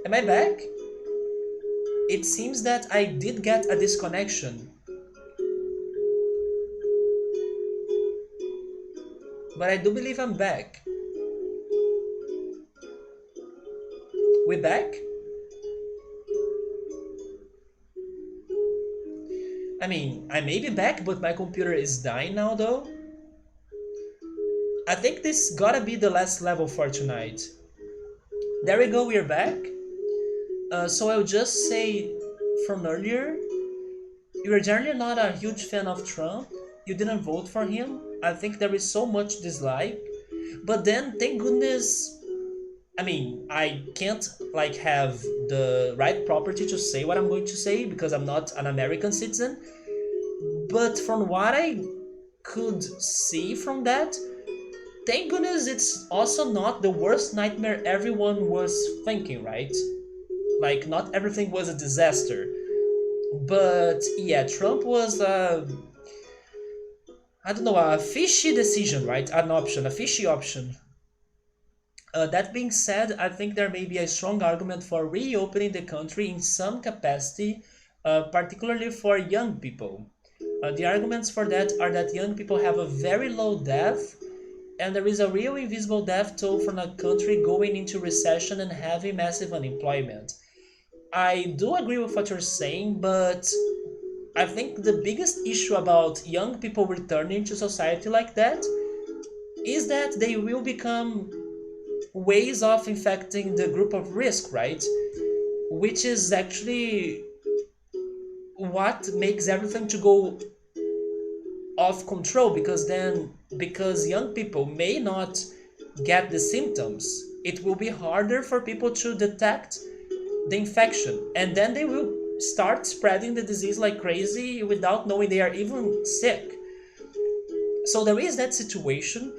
Am I back? It seems that I did get a disconnection, but I do believe I'm back. We back? I mean, I may be back, but my computer is dying now though. I think this gotta be the last level for tonight. There we go, we're back. So I'll just say from earlier, you're generally not a huge fan of Trump. You didn't vote for him. I think there is so much dislike. But then, thank goodness, I mean, I can't like have the right property to say what I'm going to say because I'm not an American citizen. But from what I could see from that, thank goodness it's also not the worst nightmare everyone was thinking, right? Like, not everything was a disaster. But yeah, Trump was I don't know, a fishy decision, right? An option, a fishy option. That being said, I think there may be a strong argument for reopening the country in some capacity, particularly for young people. The arguments for that are that young people have a very low death, and there is a real invisible death toll from a country going into recession and having massive unemployment. I do agree with what you're saying, but I think the biggest issue about young people returning to society like that is that they will become ways of infecting the group of risk, right? Which is actually what makes everything to go off control because young people may not get the symptoms, it will be harder for people to detect the infection, and then they will start spreading the disease like crazy without knowing they are even sick. So there is that situation.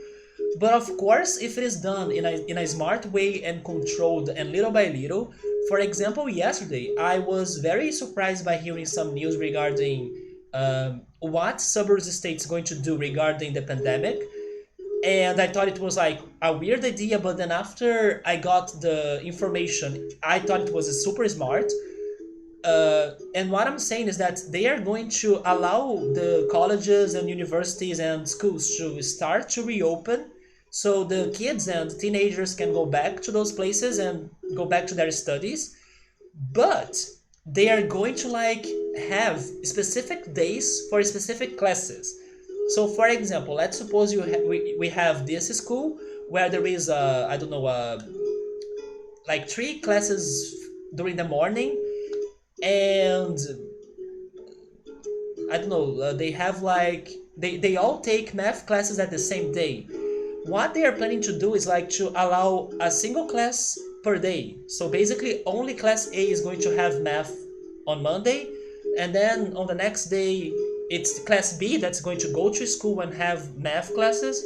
But of course, if it is done in a smart way and controlled and little by little, for example, yesterday I was very surprised by hearing some news regarding what suburbs states going to do regarding the pandemic. And I thought it was like a weird idea, but then after I got the information, I thought it was super smart. And what I'm saying is that they are going to allow the colleges and universities and schools to start to reopen so the kids and teenagers can go back to those places and go back to their studies. But they are going to like have specific days for specific classes. So for example, let's suppose we have this school where there is I don't know like three classes during the morning, and I don't know, they have like they all take math classes at the same day. What they are planning to do is like to allow a single class per day. So basically only class A is going to have math on Monday, and then on the next day it's class B that's going to go to school and have math classes,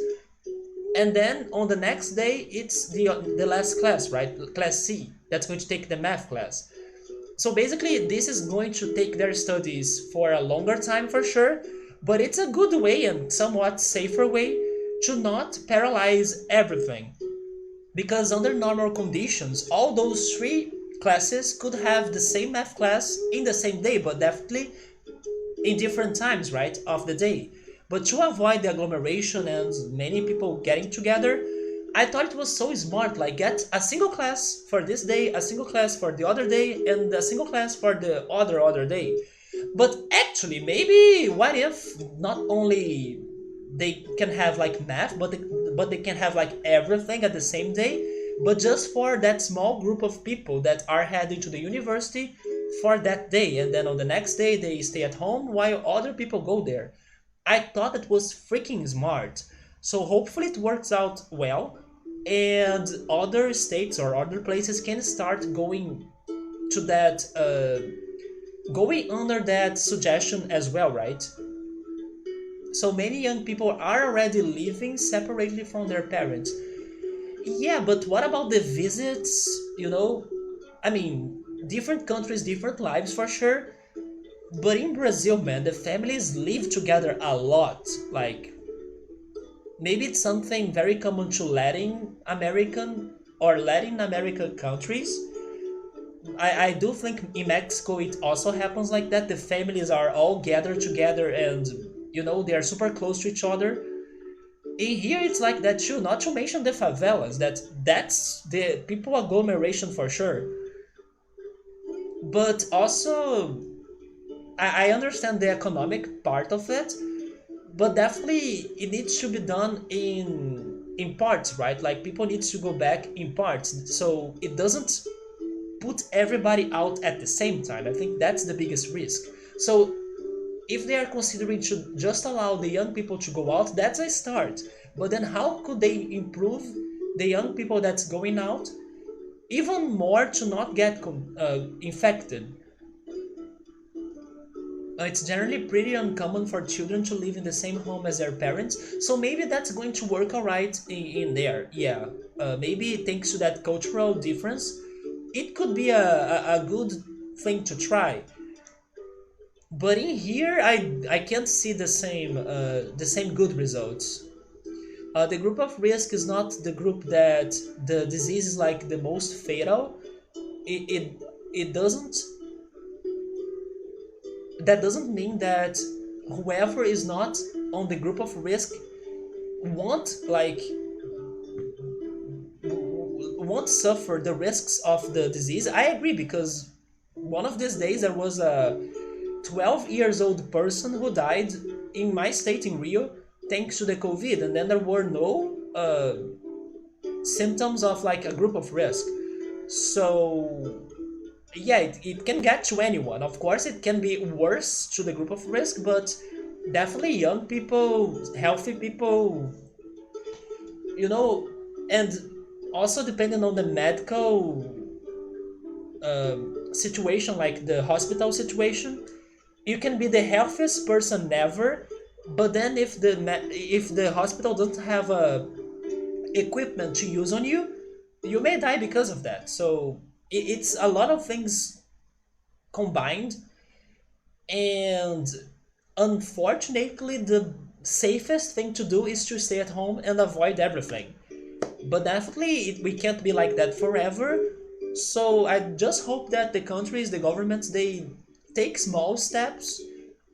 and then on the next day it's the last class, right? Class C that's going to take the math class. So basically, this is going to take their studies for a longer time for sure, but it's a good way and somewhat safer way to not paralyze everything. Because under normal conditions, all those three classes could have the same math class in the same day, but definitely in different times, right, of the day. But to avoid the agglomeration and many people getting together, I thought it was so smart, like get a single class for this day, a single class for the other day, and a single class for the other day. But actually, maybe what if not only they can have like math, but they can have like everything at the same day, but just for that small group of people that are heading to the university for that day, and then on the next day they stay at home while other people go there. I thought that was freaking smart. So hopefully it works out well, and other states or other places can start going to that, going under that suggestion as well, right? So many young people are already living separately from their parents. Yeah, but what about the visits? I mean, different countries, different lives for sure. But in Brazil, man, the families live together a lot. Like, maybe it's something very common to Latin American or Latin American countries. I do think in Mexico it also happens like that. The families are all gathered together and they are super close to each other. In here it's like that too, not to mention the favelas. That's the people agglomeration for sure. But also I understand the economic part of it, but definitely it needs to be done in parts, right? Like people needs to go back in parts so it doesn't put everybody out at the same time. I think that's the biggest risk. So if they are considering to just allow the young people to go out, that's a start. But then how could they improve the young people that's going out even more to not get infected? It's generally pretty uncommon for children to live in the same home as their parents, so maybe that's going to work alright in there. Yeah, maybe thanks to that cultural difference, it could be a good thing to try. But in here, I can't see the same good results. The group of risk is not the group that the disease is like the most fatal. It doesn't that doesn't mean that whoever is not on the group of risk won't like won't suffer the risks of the disease. I agree because one of these days there was a 12 years old person who died in my state in Rio thanks to the COVID, and then there were no symptoms of like a group of risk. So yeah, it can get to anyone. Of course, it can be worse to the group of risk, but definitely young people, healthy people, you know, and also depending on the medical situation, like the hospital situation, you can be the healthiest person ever, but then if the hospital doesn't have equipment to use on you, you may die because of that. So it's a lot of things combined, and unfortunately, the safest thing to do is to stay at home and avoid everything. But definitely, we can't be like that forever. So I just hope that the countries, the governments, they take small steps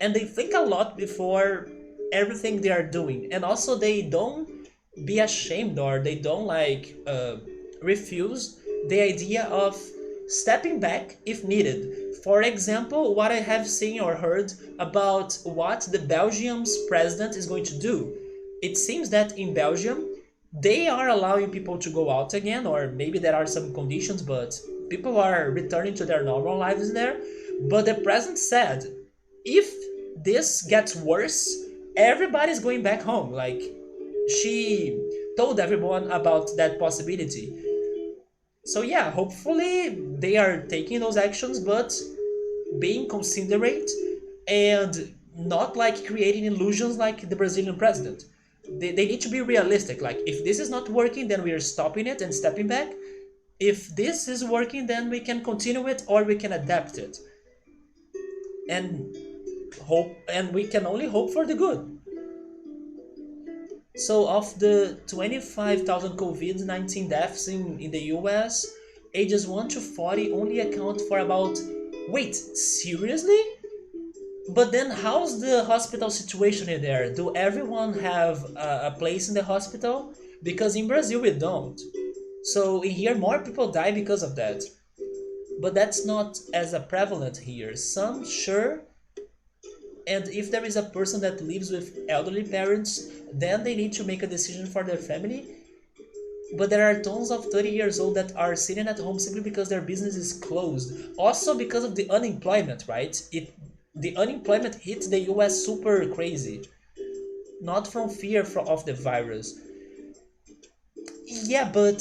and they think a lot before everything they are doing, and also they don't be ashamed or they don't refuse the idea of stepping back if needed. For example, what I have seen or heard about what the Belgium's president is going to do. It seems that in Belgium, they are allowing people to go out again, or maybe there are some conditions, but people are returning to their normal lives there. But the president said, if this gets worse, everybody's going back home. Like, she told everyone about that possibility. So yeah, hopefully they are taking those actions, but being considerate and not like creating illusions like the Brazilian president. They need to be realistic. Like, if this is not working, then we are stopping it and stepping back. If this is working, then we can continue it or we can adapt it. And we can only hope for the good. So, of the 25,000 COVID 19 deaths in the US, ages 1 to 40 only account for about. Wait, seriously? But then, how's the hospital situation in there? Do everyone have a place in the hospital? Because in Brazil, we don't. So, in here, more people die because of that. But that's not as a prevalent here. Some, sure, and if there is a person that lives with elderly parents, then they need to make a decision for their family. But there are tons of 30 years old that are sitting at home simply because their business is closed. Also because of the unemployment, right? The unemployment hits the US super crazy. Not from fear of the virus. Yeah, but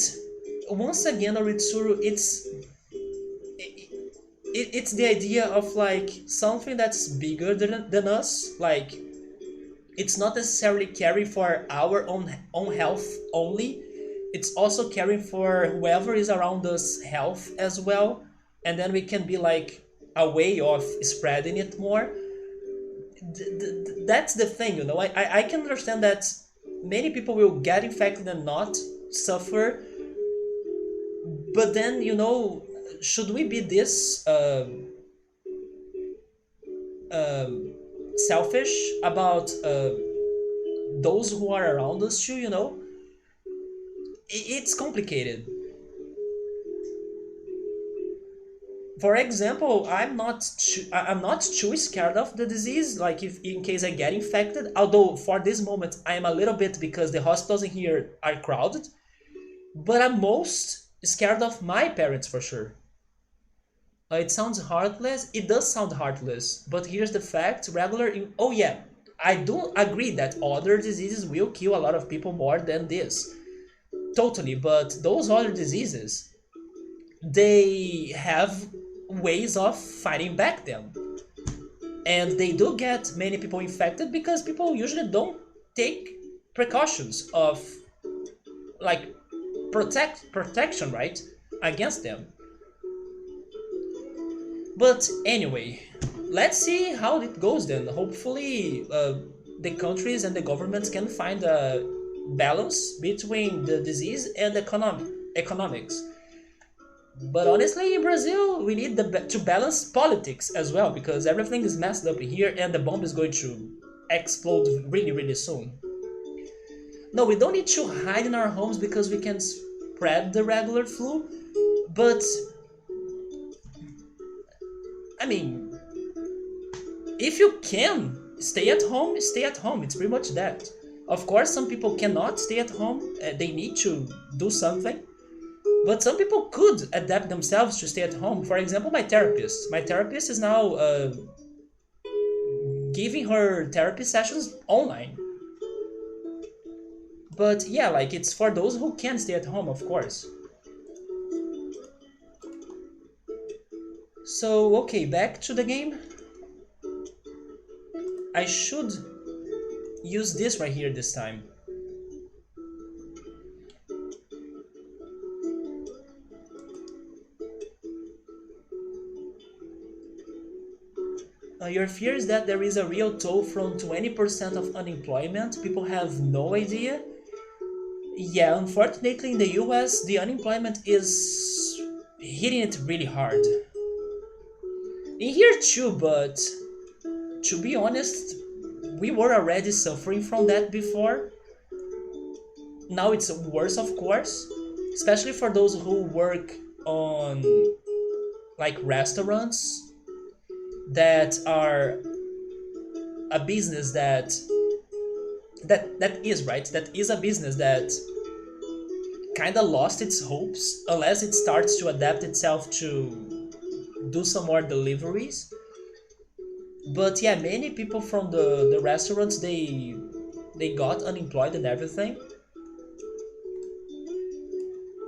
once again, Oritsuru, it's the idea of like something that's bigger than us. Like, it's not necessarily caring for our own health only. It's also caring for whoever is around us health as well, and then we can be like a way of spreading it more. That's the thing, I can understand that many people will get infected and not suffer, but then should we be this selfish about those who are around us too? It's complicated. For example, I'm not too scared of the disease. Like if in case I get infected, although for this moment I am a little bit because the hospitals in here are crowded. But I'm most scared of my parents for sure. It sounds heartless. It does sound heartless, but here's the fact: oh yeah, I do agree that other diseases will kill a lot of people more than this. Totally, but those other diseases, they have ways of fighting back them, and they do get many people infected because people usually don't take precautions of like protection, right, against them. But anyway, let's see how it goes then. Hopefully, the countries and the governments can find a balance between the disease and economics. But honestly, in Brazil, we need to balance politics as well because everything is messed up here and the bomb is going to explode really, really soon. No, we don't need to hide in our homes because we can spread the regular flu, but I mean, if you can stay at home, stay at home. It's pretty much that. Of course, some people cannot stay at home, they need to do something. But some people could adapt themselves to stay at home. For example, my therapist. My therapist is now giving her therapy sessions online. But yeah, like it's for those who can stay at home, of course. So, okay, back to the game. I should use this right here this time. Your fear is that there is a real toll from 20% of unemployment. People have no idea. Yeah, unfortunately, in the US, the unemployment is hitting it really hard. In here too, but to be honest, we were already suffering from that before. Now it's worse, of course, especially for those who work on like restaurants that are a business that is right. That is a business that kind of lost its hopes unless it starts to adapt itself to do some more deliveries. But yeah, many people from the restaurants, they got unemployed and everything.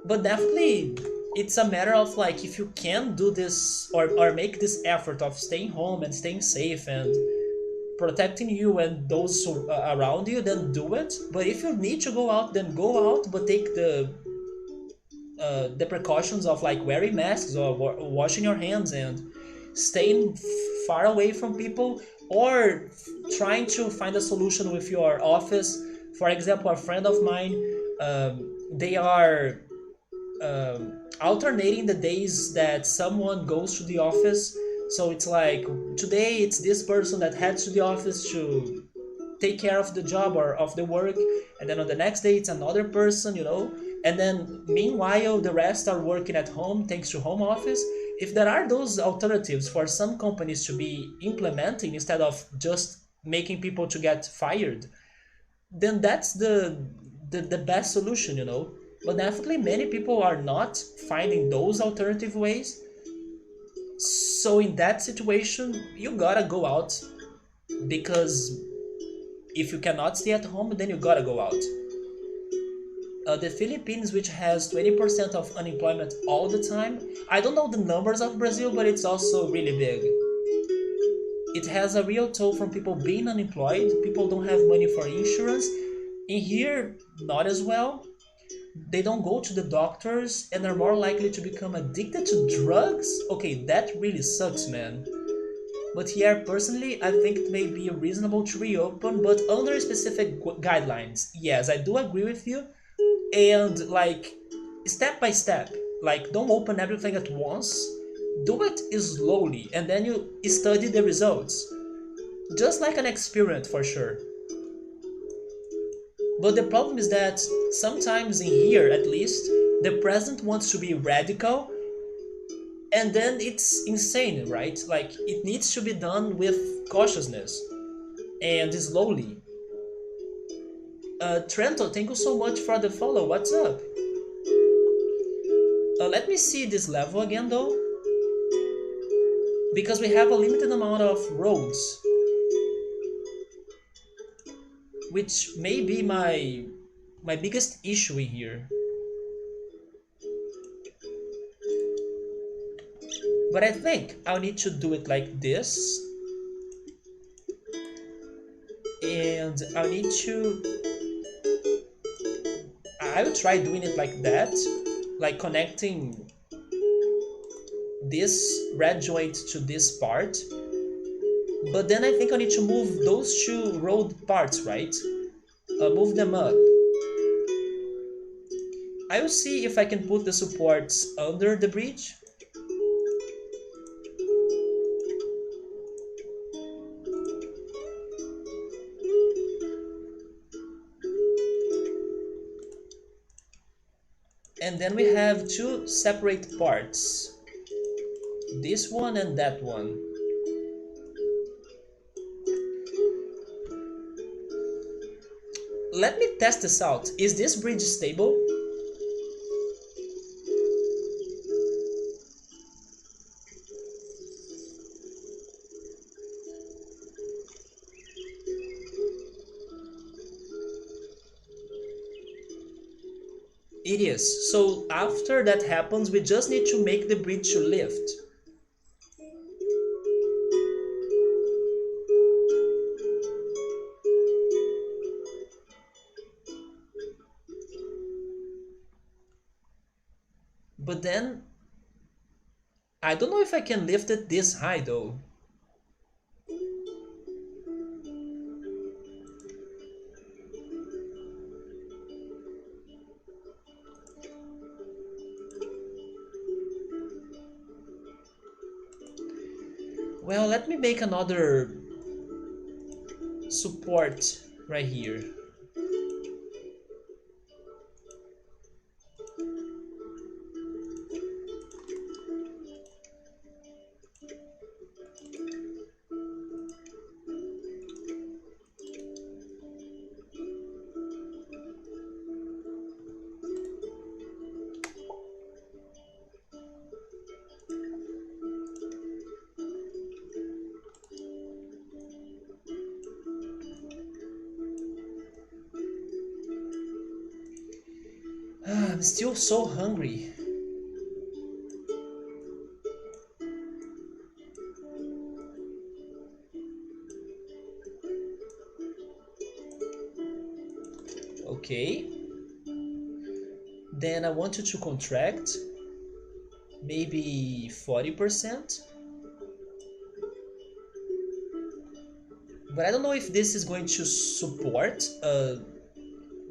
But definitely it's a matter of like if you can do this or make this effort of staying home and staying safe and protecting you and those around you, then do it. But if you need to go out, then go out, but take the precautions of like wearing masks or washing your hands and staying far away from people, or trying to find a solution with your office. For example, a friend of mine, they are alternating the days that someone goes to the office. So it's like today it's this person that heads to the office to take care of the job or of the work, and then on the next day it's another person. And then meanwhile the rest are working at home thanks to home office. If there are those alternatives for some companies to be implementing instead of just making people to get fired, then that's the best solution. But definitely many people are not finding those alternative ways. So in that situation, you gotta go out because if you cannot stay at home, then you gotta go out. The Philippines, which has 20% of unemployment all the time, I don't know the numbers of Brazil, but it's also really big. It has a real toll from people being unemployed. People don't have money for insurance. In here, not as well. They don't go to the doctors and are more likely to become addicted to drugs. Okay, that really sucks, man. But here, personally, I think it may be reasonable to reopen, but under specific guidelines. Yes, I do agree with you. And like, step by step. Like, don't open everything at once. Do it slowly, and then you study the results. Just like an experiment for sure. But the problem is that sometimes in here, at least, the president wants to be radical, and then it's insane, right? Like, it needs to be done with cautiousness and slowly. Trento, thank you so much for the follow. What's up? Let me see this level again though, because we have a limited amount of roads, which may be my biggest issue in here. But I think I'll need to do it like this, and I will try doing it like that, like connecting this red joint to this part. But then I think I need to move those two road parts, right? Move them up. I will see if I can put the supports under the bridge. And then we have two separate parts. This one and that one. Let me test this out. Is this bridge stable? It is. So after that happens, we just need to make the bridge to lift. But then, I don't know if I can lift it this high though. Well, let me make another support right here. I'm still so hungry. Okay. Then I want you to contract maybe 40%. But I don't know if this is going to support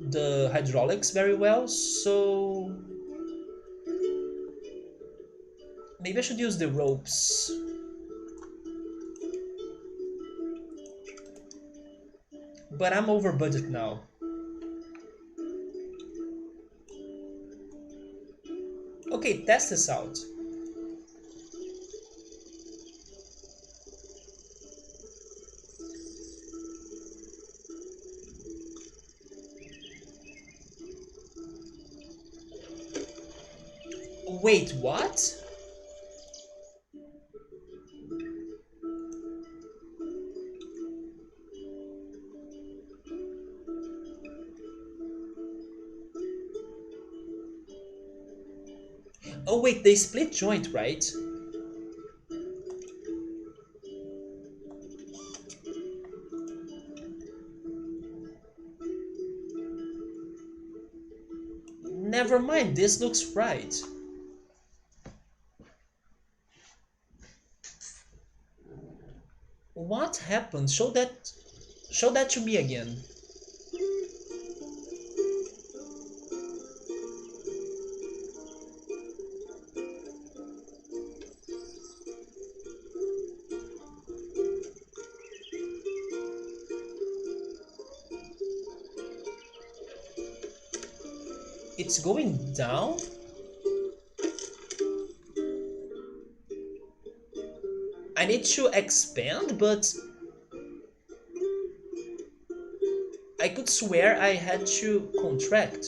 the hydraulics very well, so maybe I should use the ropes. But I'm over budget now. Okay, test this out. Wait, what? Oh wait, they split joint, right? Never mind, this looks right. What happened? Show that to me again. It's going down? I need to expand, but I could swear I had to contract.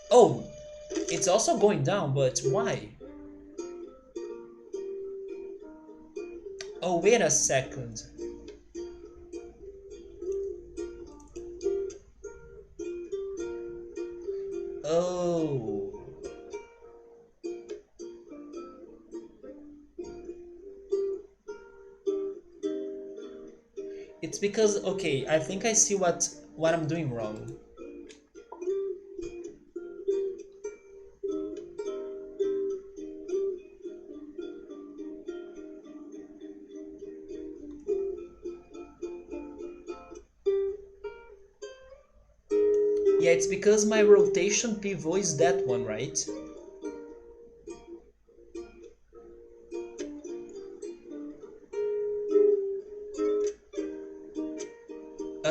Oh, it's also going down, but why? Oh, wait a second. Oh, it's because, okay, I think I see what I'm doing wrong. Yeah, it's because my rotation pivot is that one, right?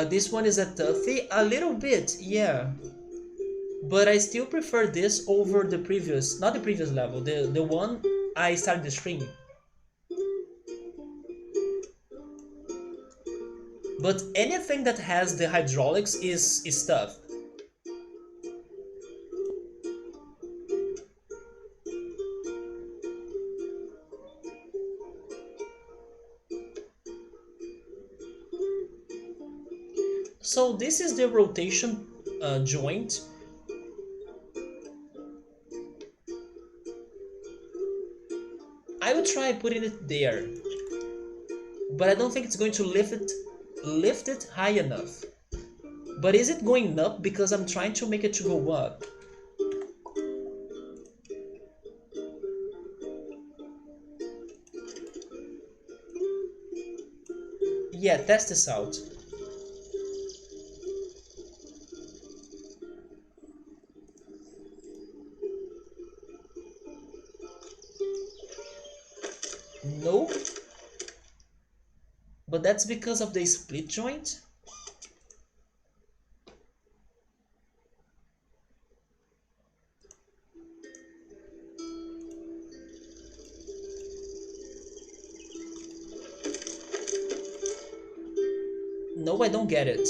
This one is a toughie, a little bit, yeah. But I still prefer this over the previous, not the previous level, the one I started the stream. But anything that has the hydraulics is tough. So this is the rotation joint. I would try putting it there, but I don't think it's going to lift it high enough. But is it going up because I'm trying to make it to go up? Yeah, test this out. No, but that's because of the split joint. No, I don't get it.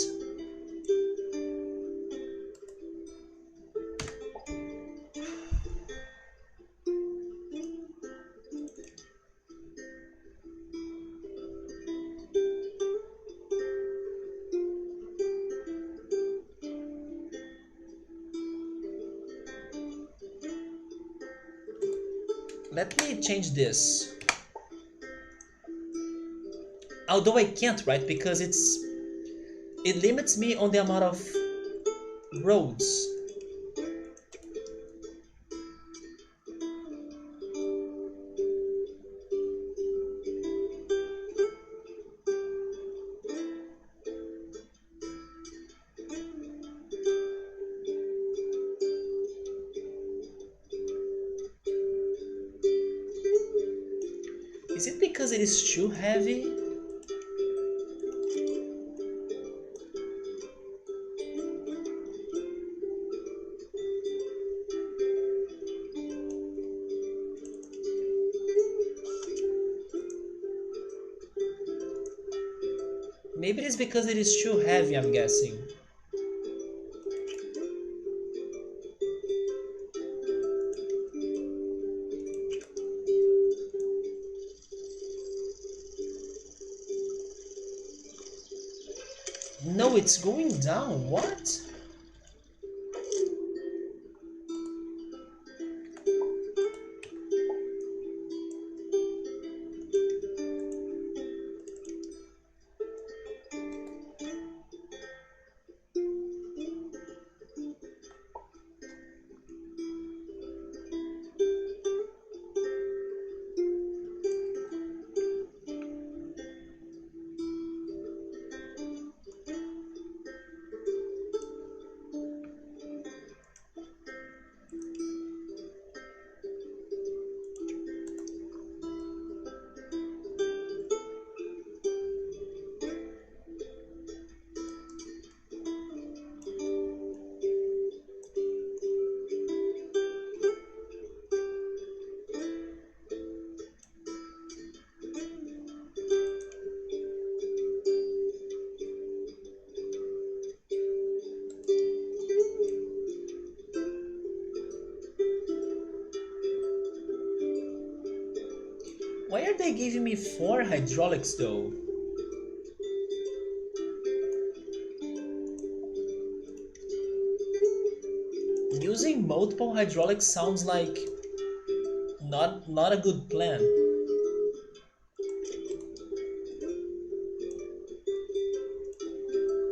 Let me change this. Although I can't, right? Because it limits me on the amount of roads. Is it because it is too heavy? Maybe it is because it is too heavy, I'm guessing. No, it's going down. What? they giving me 4 hydraulics though? Using multiple hydraulics sounds like not a good plan.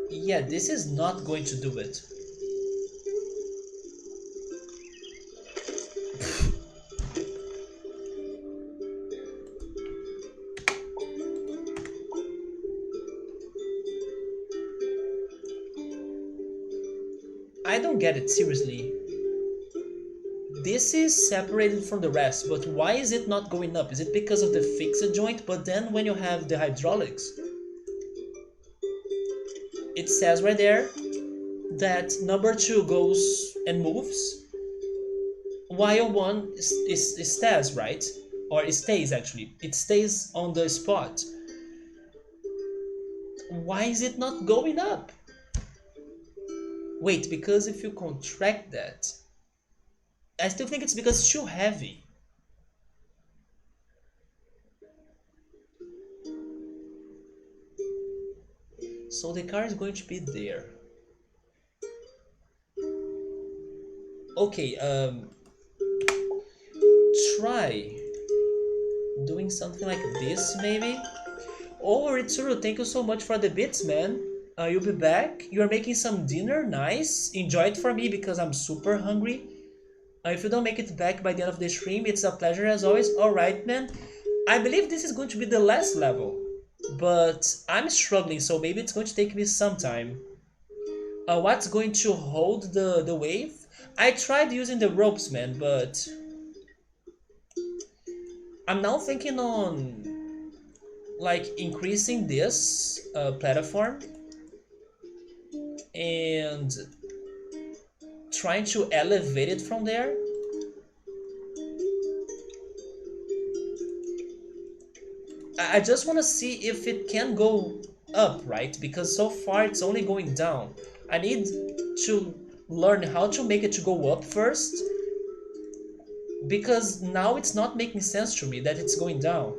Yeah, this is not going to do it. I don't get it, seriously. This is separated from the rest, but why is it not going up? Is it because of the fixed joint? But then when you have the hydraulics, it says right there that number 2 goes and moves, while 1 stays, right? Or it stays actually. It stays on the spot. Why is it not going up? Wait, because if you contract that, I still think it's because it's too heavy. So the car is going to be there. Okay, try doing something like this maybe. Oh, Ritsuru, thank you so much for the bits, man. You'll be back. You're making some dinner, nice. Enjoy it for me because I'm super hungry. If you don't make it back by the end of the stream, it's a pleasure as always. Alright, man. I believe this is going to be the last level, but I'm struggling, so maybe it's going to take me some time. What's going to hold the wave? I tried using the ropes, man, but I'm now thinking on like increasing this platform and trying to elevate it from there. I just want to see if it can go up, right? Because so far it's only going down. I need to learn how to make it to go up first, because now it's not making sense to me that it's going down.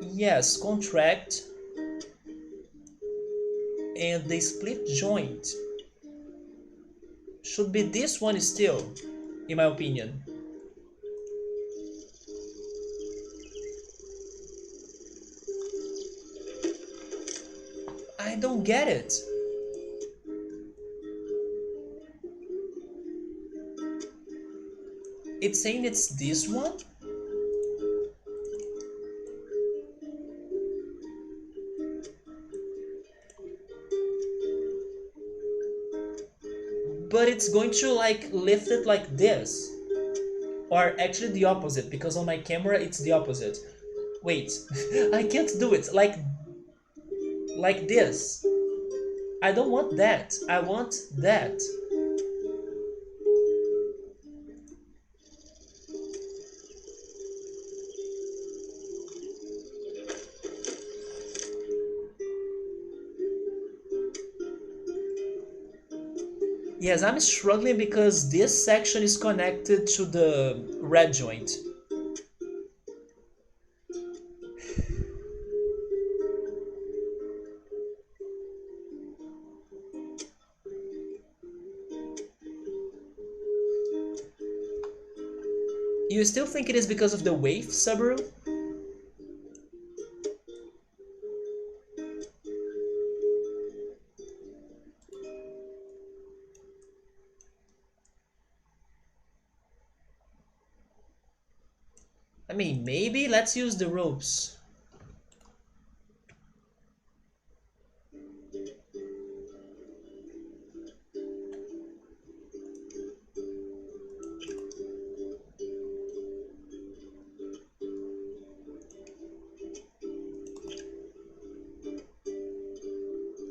Yes, contract and the split joint should be this one still, in my opinion. I don't get it. It's saying it's this one? But it's going to like lift it like this. Or actually the opposite, because on my camera it's the opposite. Wait, I can't do it like this. I don't want that. I want that. Yes, I'm struggling because this section is connected to the red joint. You still think it is because of the wave, Subaru? I mean, maybe let's use the ropes.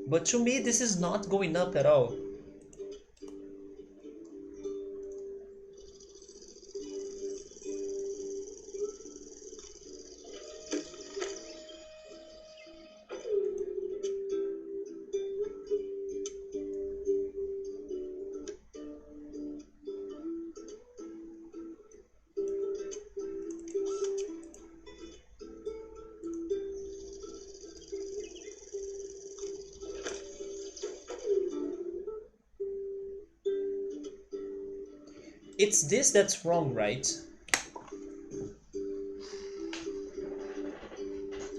But to me, this is not going up at all. It's this that's wrong, right?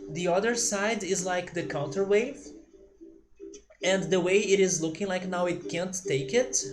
The other side is like the counterwave, and the way it is looking like now, it can't take it.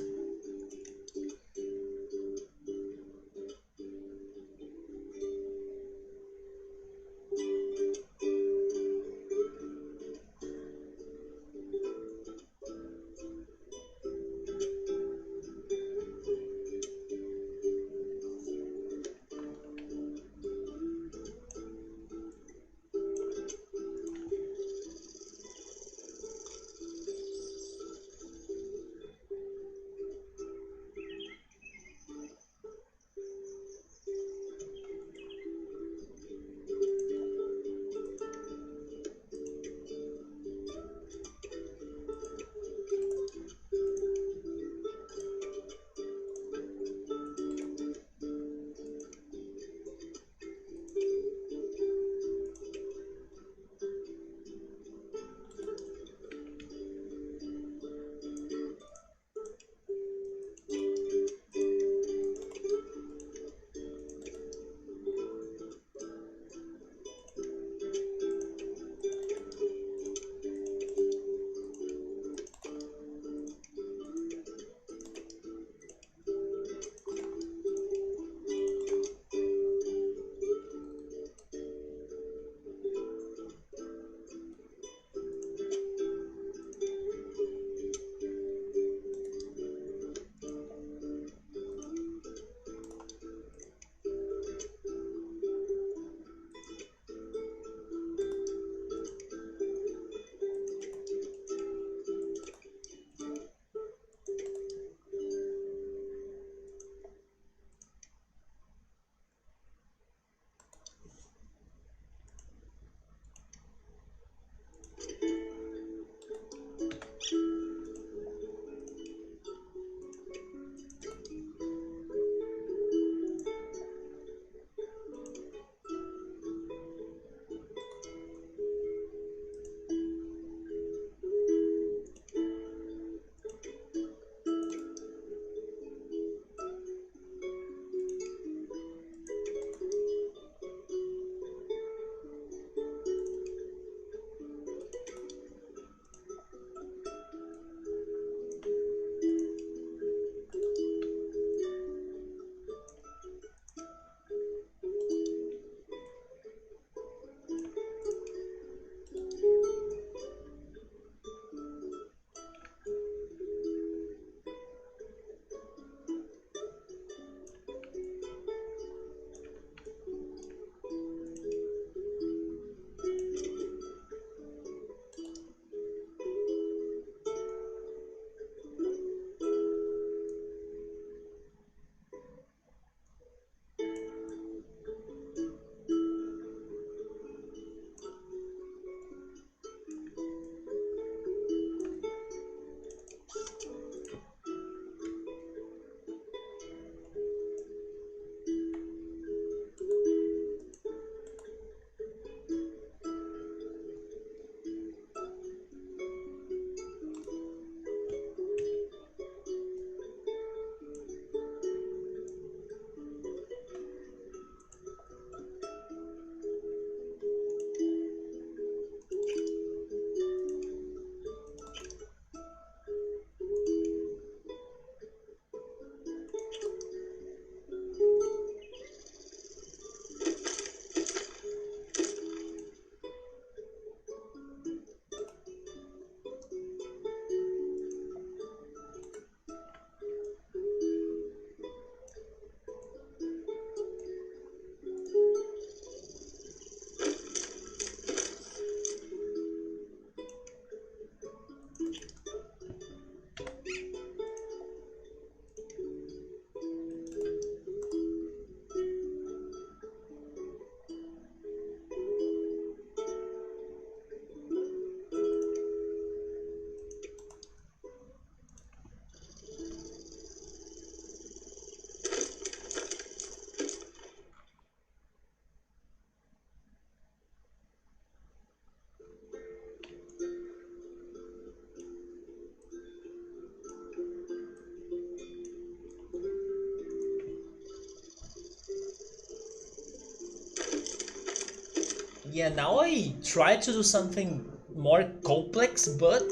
Yeah, now I try to do something more complex, but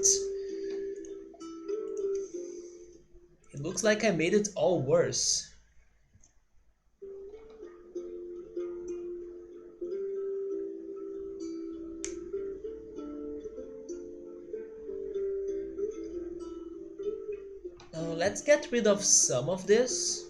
it looks like I made it all worse. Let's get rid of some of this.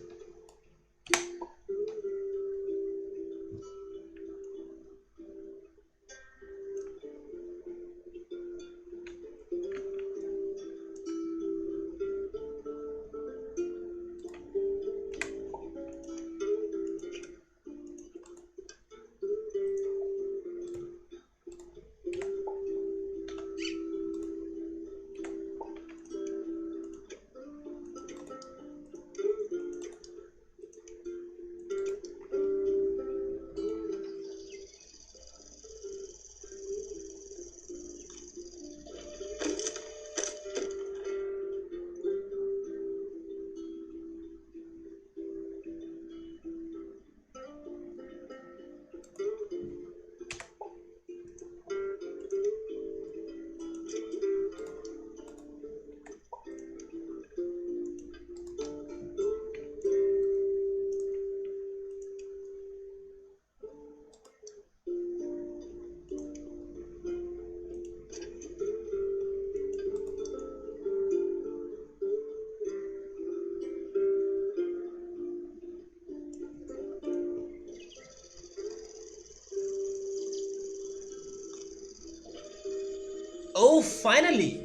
Oh, finally!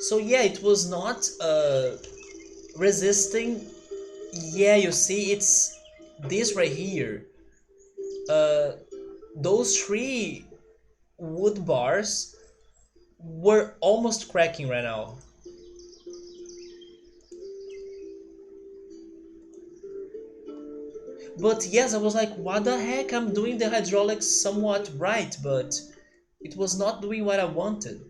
So yeah, it was not resisting. Yeah, you see, it's this right here. Uh, those three wood bars were almost cracking right now. But yes, I was like, what the heck? I'm doing the hydraulics somewhat right, but it was not doing what I wanted.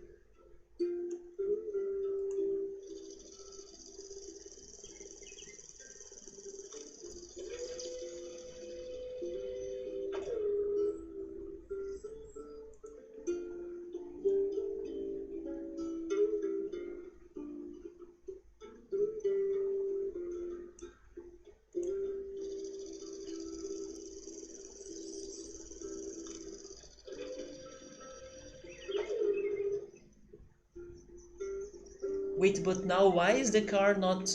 Wait, but now why is the car not...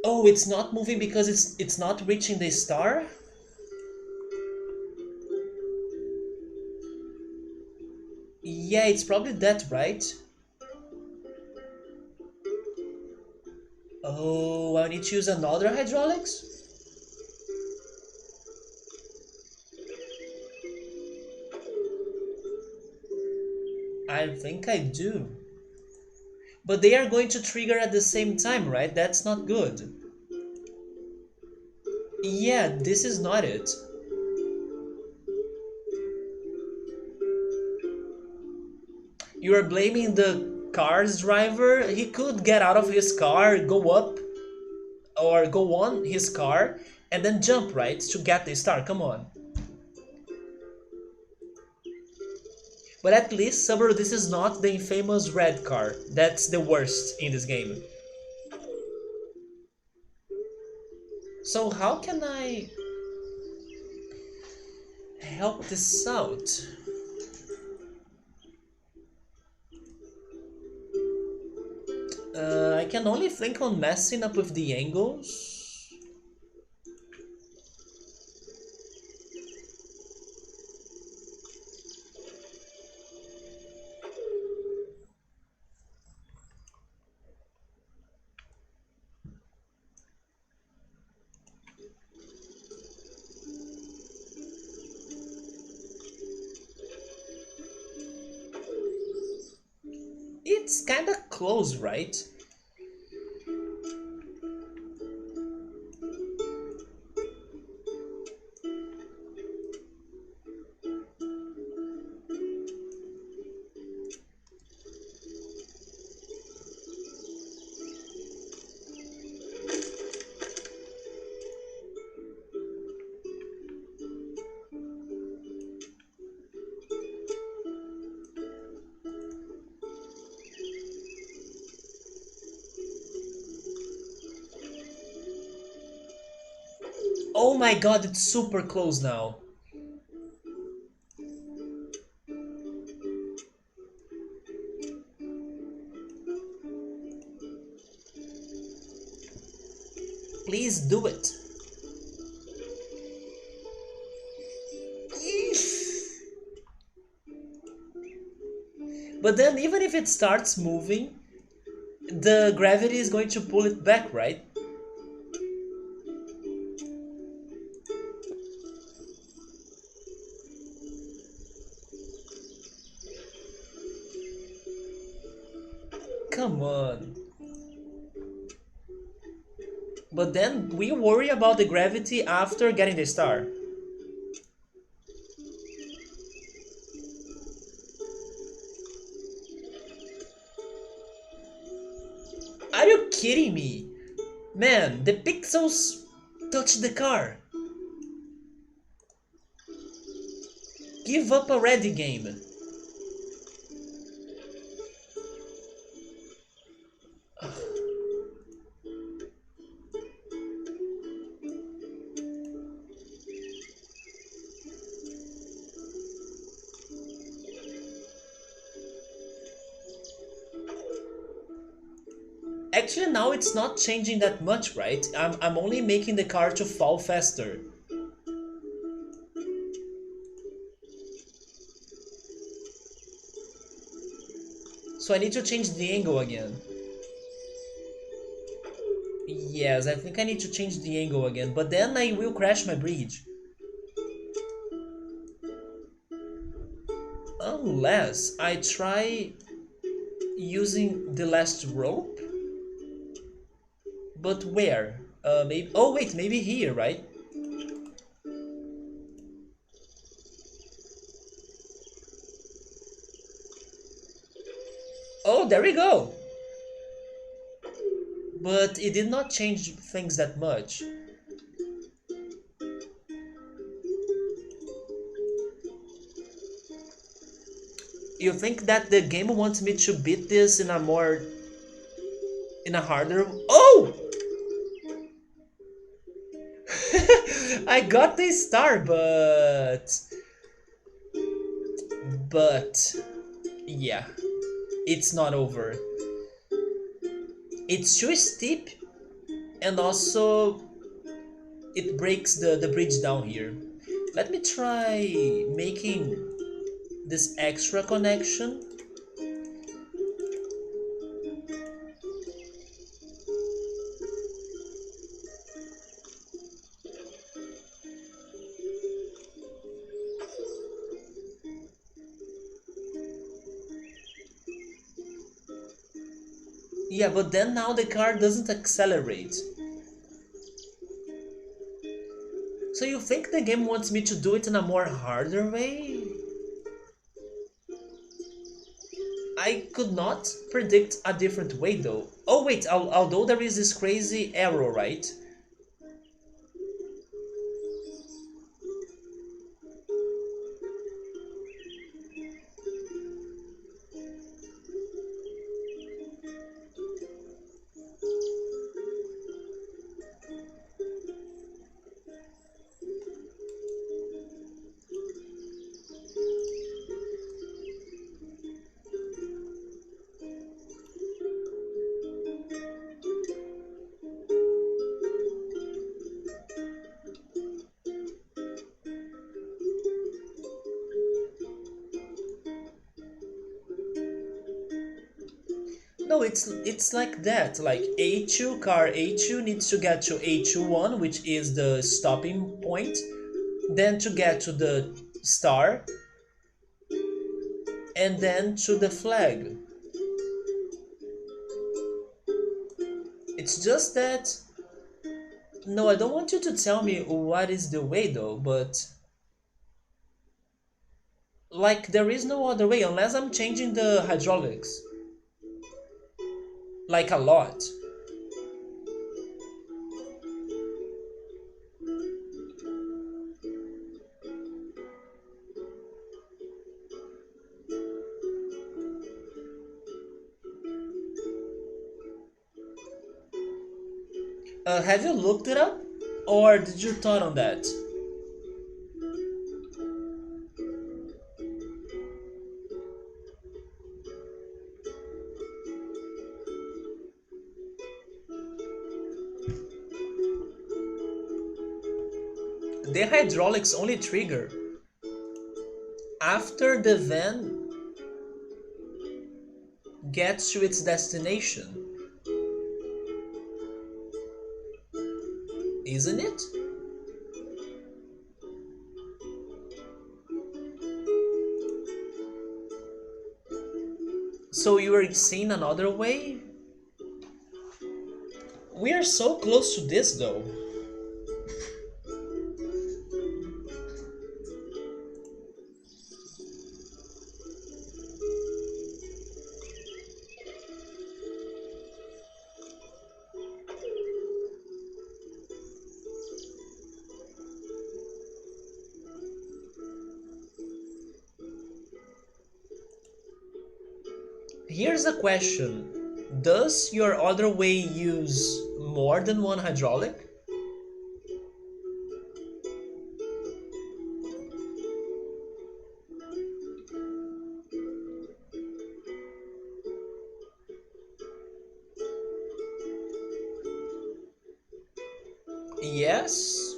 Oh, it's not moving because it's not reaching the star? Yeah, it's probably that, right? Oh, I need to use another hydraulics? I think I do. But they are going to trigger at the same time, right? That's not good. Yeah, this is not it. You are blaming the car's driver. He could get out of his car, go up, or go on his car, and then jump, right? To get the star. Come on. But at least, Subaru, this is not the infamous red car. That's the worst in this game. So how can I help this out? I can only think on messing up with the angles. It's kinda close, right? Oh my god, it's super close now. Please do it. But then, even if it starts moving, the gravity is going to pull it back, right? Come on. But then we worry about the gravity after getting the star. Are you kidding me? Man, the pixels touch the car. Give up already, game. Actually, now it's not changing that much, right? I'm only making the car to fall faster. So I need to change the angle again. Yes, I think I need to change the angle again, but then I will crash my bridge. Unless I try using the last rope? But where? Maybe. Oh wait, maybe here, right? Oh, there we go. But it did not change things that much. You think that the game wants me to beat this in a more, in a harder? Oh! I got the star, but yeah, it's not over. It's too steep, and also it breaks the bridge down here. Let me try making this extra connection. Yeah, but then now the car doesn't accelerate. So you think the game wants me to do it in a more harder way? I could not predict a different way though. Oh wait, although there is this crazy arrow, right? No, it's like that. Like A2 car A2 needs to get to A21, which is the stopping point, then to get to the star, and then to the flag. It's just that. No, I don't want you to tell me what is the way though, but like there is no other way unless I'm changing the hydraulics. Like a lot. Have you looked it up? Or did you thought on that? The hydraulics only trigger after the van gets to its destination, isn't it? So you are seeing another way? We are so close to this though. Here's a question. Does your other way use more than one hydraulic? Yes.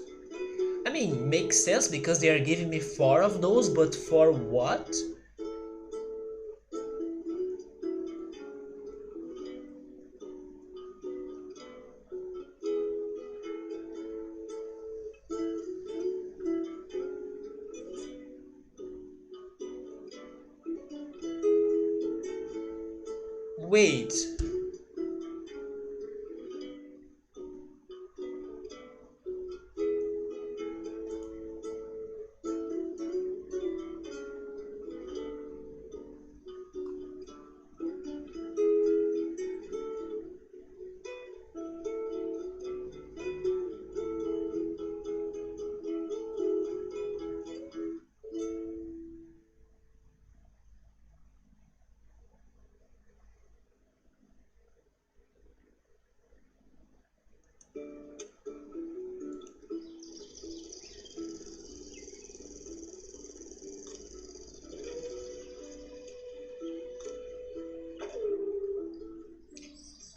I mean, makes sense because they are giving me four of those, but for what? Wait,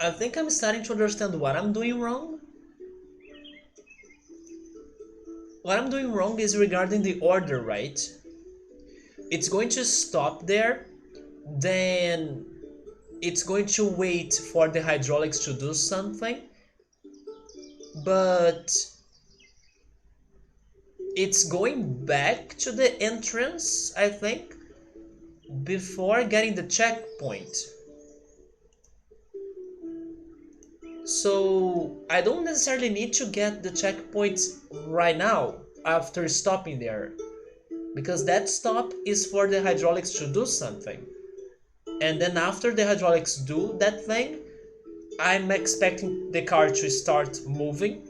I think I'm starting to understand what I'm doing wrong. What I'm doing wrong is regarding the order, right? It's going to stop there, then it's going to wait for the hydraulics to do something, but it's going back to the entrance, I think, before getting the checkpoint. So I don't necessarily need to get the checkpoint right now after stopping there, because that stop is for the hydraulics to do something. And then after the hydraulics do that thing, I'm expecting the car to start moving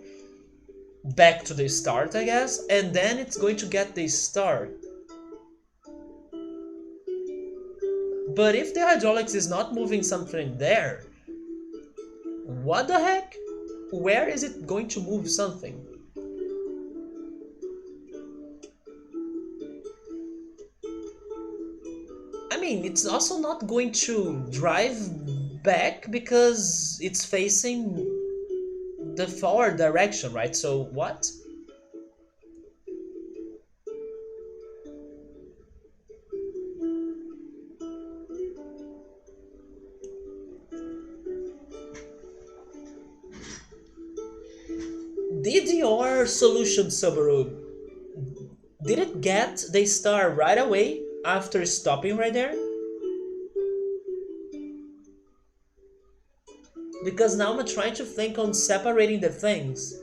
back to the start, I guess, and then it's going to get the start. But if the hydraulics is not moving something there, what the heck? Where is it going to move something? I mean, it's also not going to drive back because it's facing the forward direction, right? So what? Did your solution, Subaru, did it get the star right away after stopping right there? Because now I'm trying to think on separating the things.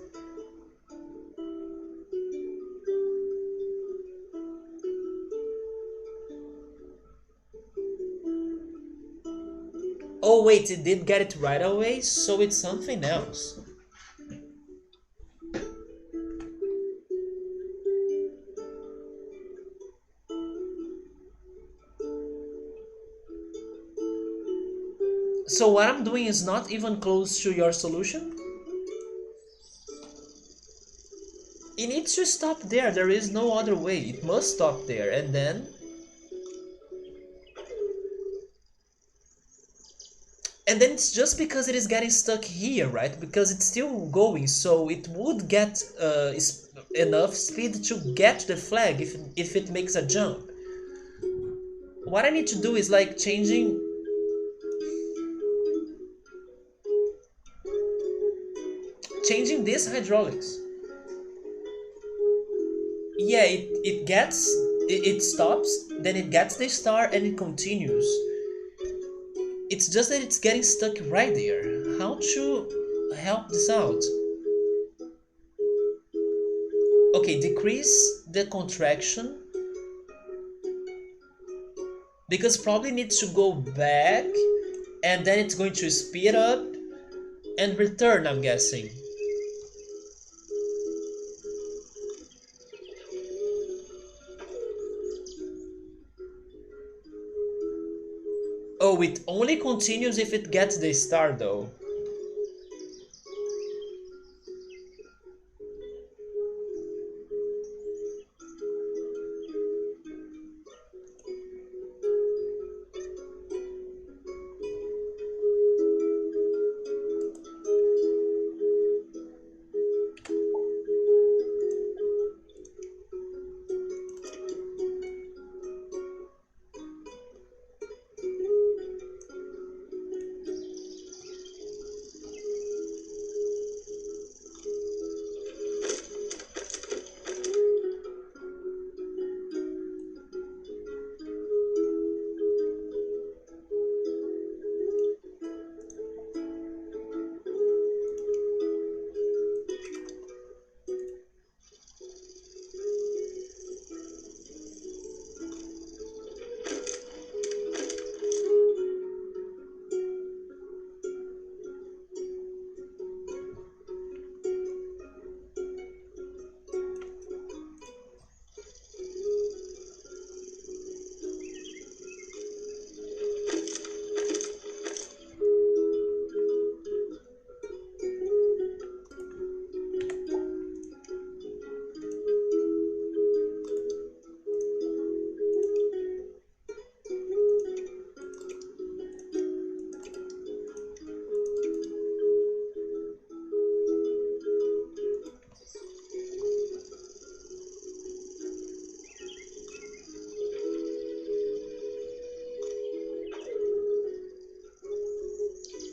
Oh wait, it did get it right away, so it's something else. So what I'm doing is not even close to your solution? it needs to stop there. There is no other way. It must stop there. And then it's just because it is getting stuck here, right? Because it's still going, so it would get enough speed to get the flag if it makes a jump. What I need to do is like changing this hydraulics. Yeah, it stops, then it gets the star and it continues. It's just that it's getting stuck right there. How to help this out? Okay, decrease the contraction because probably needs to go back and then it's going to speed up and return, I'm guessing. Oh, it only continues if it gets the star though.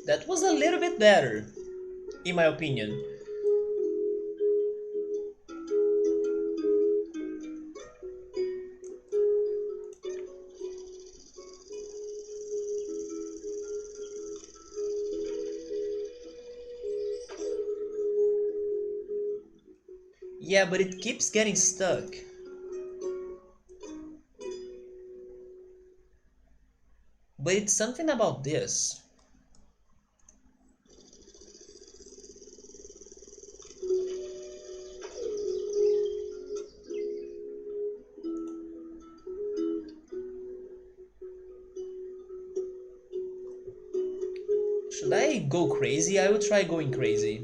That was a little bit better, in my opinion. Yeah, but it keeps getting stuck. But it's something about this. Should I go crazy? I will try going crazy.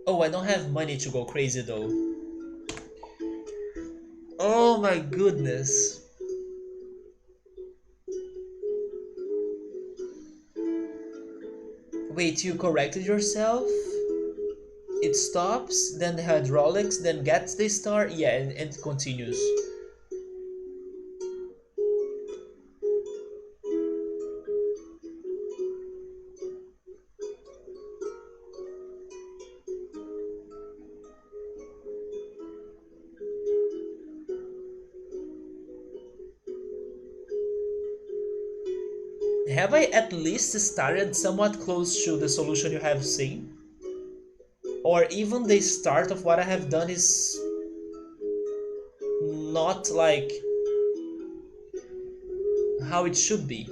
Oh, I don't have money to go crazy though. Oh my goodness. Wait, you corrected yourself? It stops, then the hydraulics, then gets the star, yeah, and it continues. Have I at least started somewhat close to the solution you have seen? Or even the start of what I have done is not like how it should be.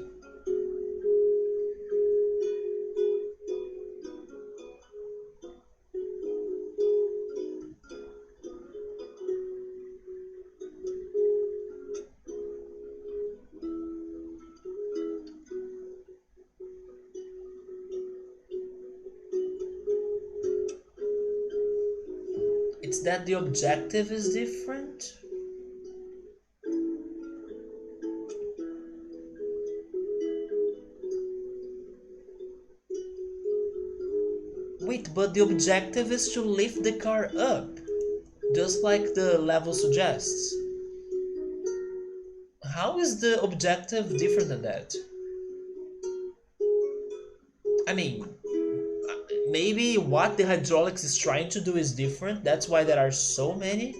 It's that the objective is different? Wait, but the objective is to lift the car up, just like the level suggests. How is the objective different than that? I mean, maybe what the hydraulics is trying to do is different. That's why there are so many.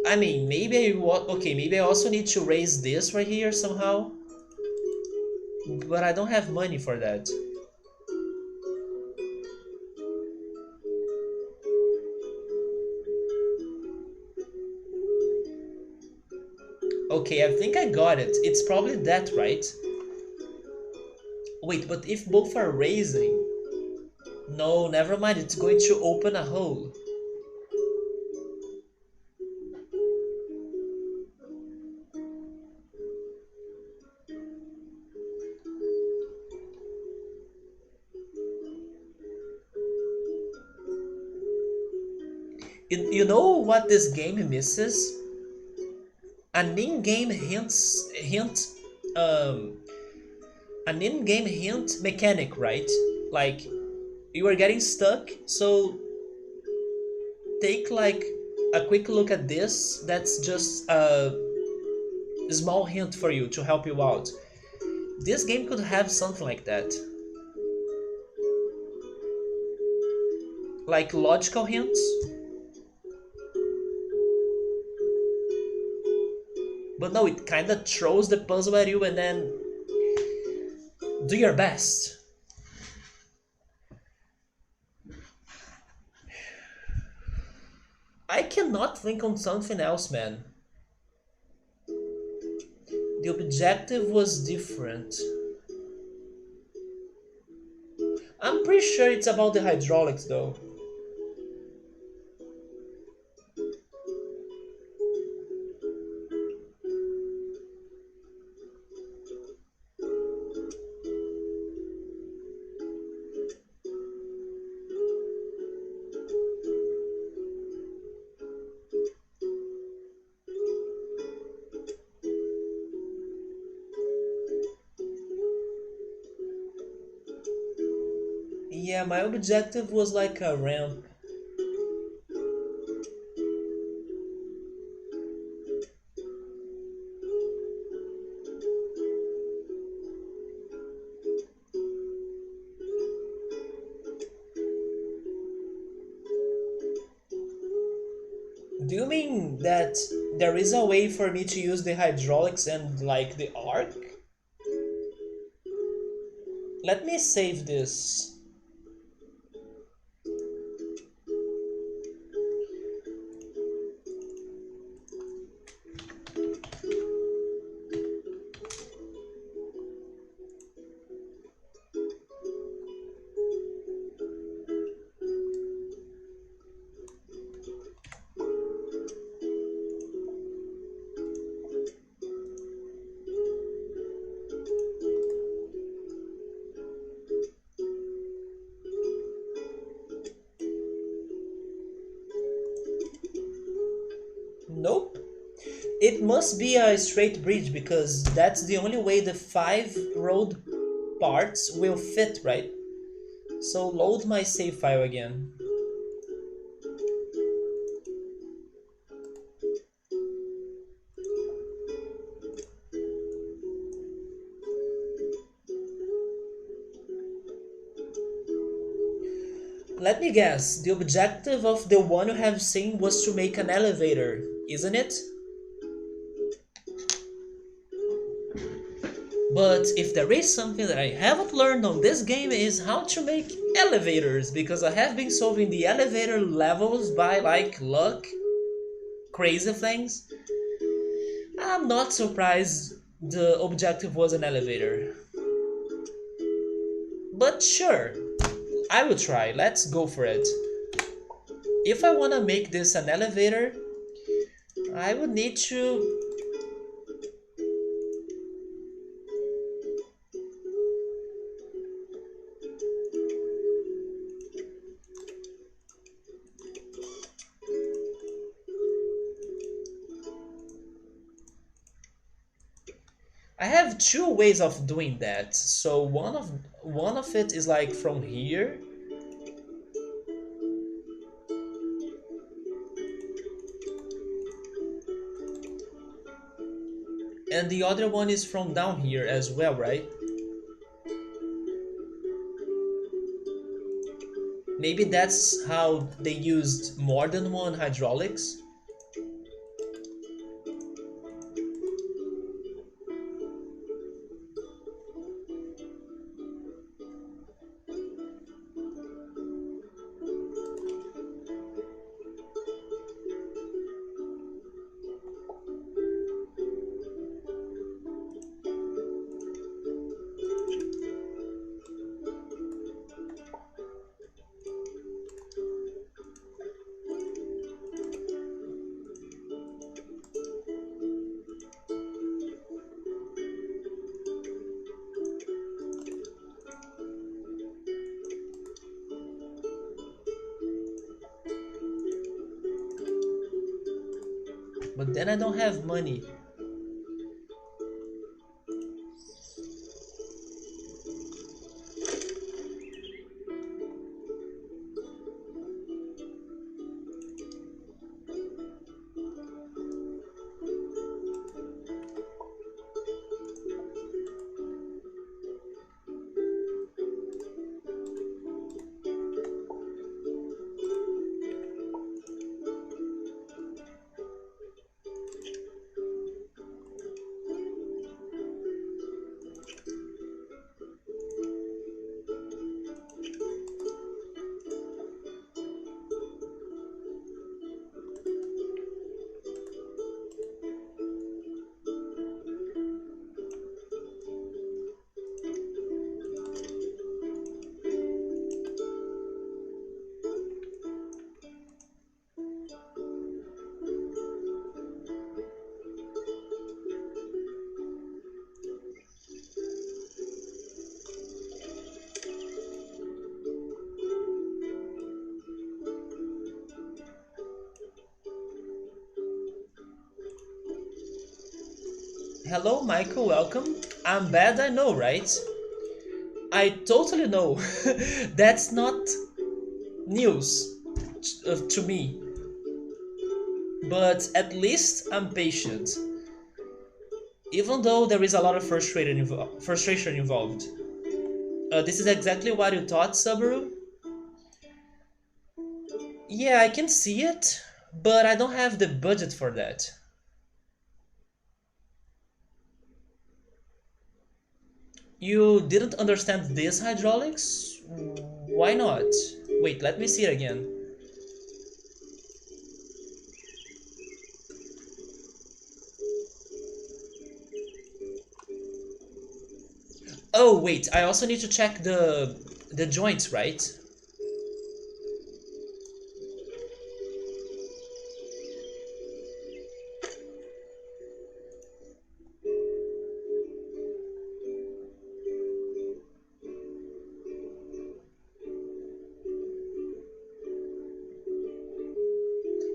I mean, okay, maybe I also need to raise this right here somehow. But I don't have money for that. Okay, I think I got it. It's probably that, right? Wait, but if both are raising... No, never mind, it's going to open a hole. You know what this game misses? An in-game um, an in-game hint mechanic, right? Like, you are getting stuck, so take like a quick look at this. That's just a small hint for you to help you out. This game could have something like that. Like logical hints. But no, it kinda throws the puzzle at you and then do your best. I cannot think on something else, man. The objective was different. I'm pretty sure it's about the hydraulics though. Yeah, my objective was like a ramp. Do you mean that there is a way for me to use the hydraulics and like the arc? Let me save this. Nope. It must be a straight bridge because that's the only way the 5 road parts will fit, right? So load my save file again. Let me guess, the objective of the one you have seen was to make an elevator, isn't it? But if there is something that I haven't learned on this game is how to make elevators, because I have been solving the elevator levels by like luck, crazy things. I'm not surprised the objective was an elevator. But sure, I will try, let's go for it. If I wanna make this an elevator, I would need to... I have two ways of doing that. So one of it is like from here, and the other one is from down here as well, right? Maybe that's how they used more than one hydraulics. But then I don't have money. Hello, Michael, welcome. I'm bad, I know, right? I totally know. That's not news to me, but at least I'm patient. Even though there is a lot of frustration involved. This is exactly what you thought, Subaru? Yeah, I can see it, but I don't have the budget for that. You didn't understand this hydraulics? Why not? Wait, let me see it again. Oh, wait, I also need to check the joints, right?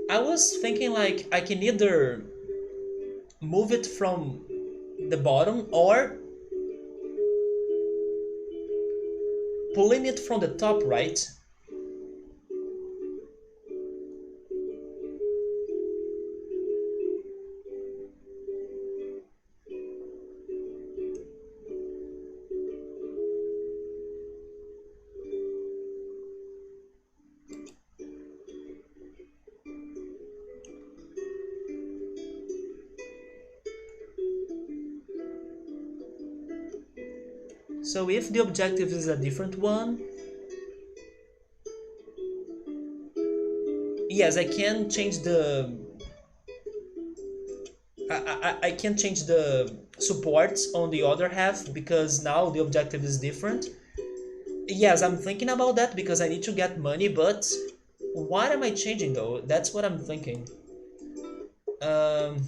I was thinking like I can either move it from the bottom or pulling it from the top, right? So if the objective is a different one, yes, I can change I can change the supports on the other half because now the objective is different. Yes, I'm thinking about that because I need to get money, but what am I changing though? That's what I'm thinking. Um,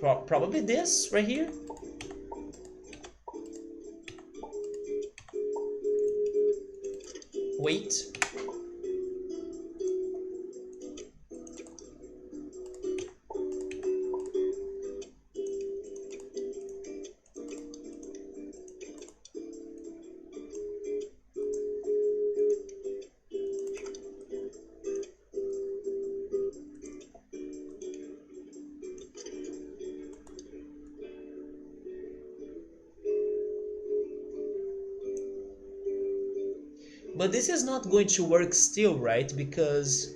Probably this right here. Wait. But this is not going to work still, right? Because...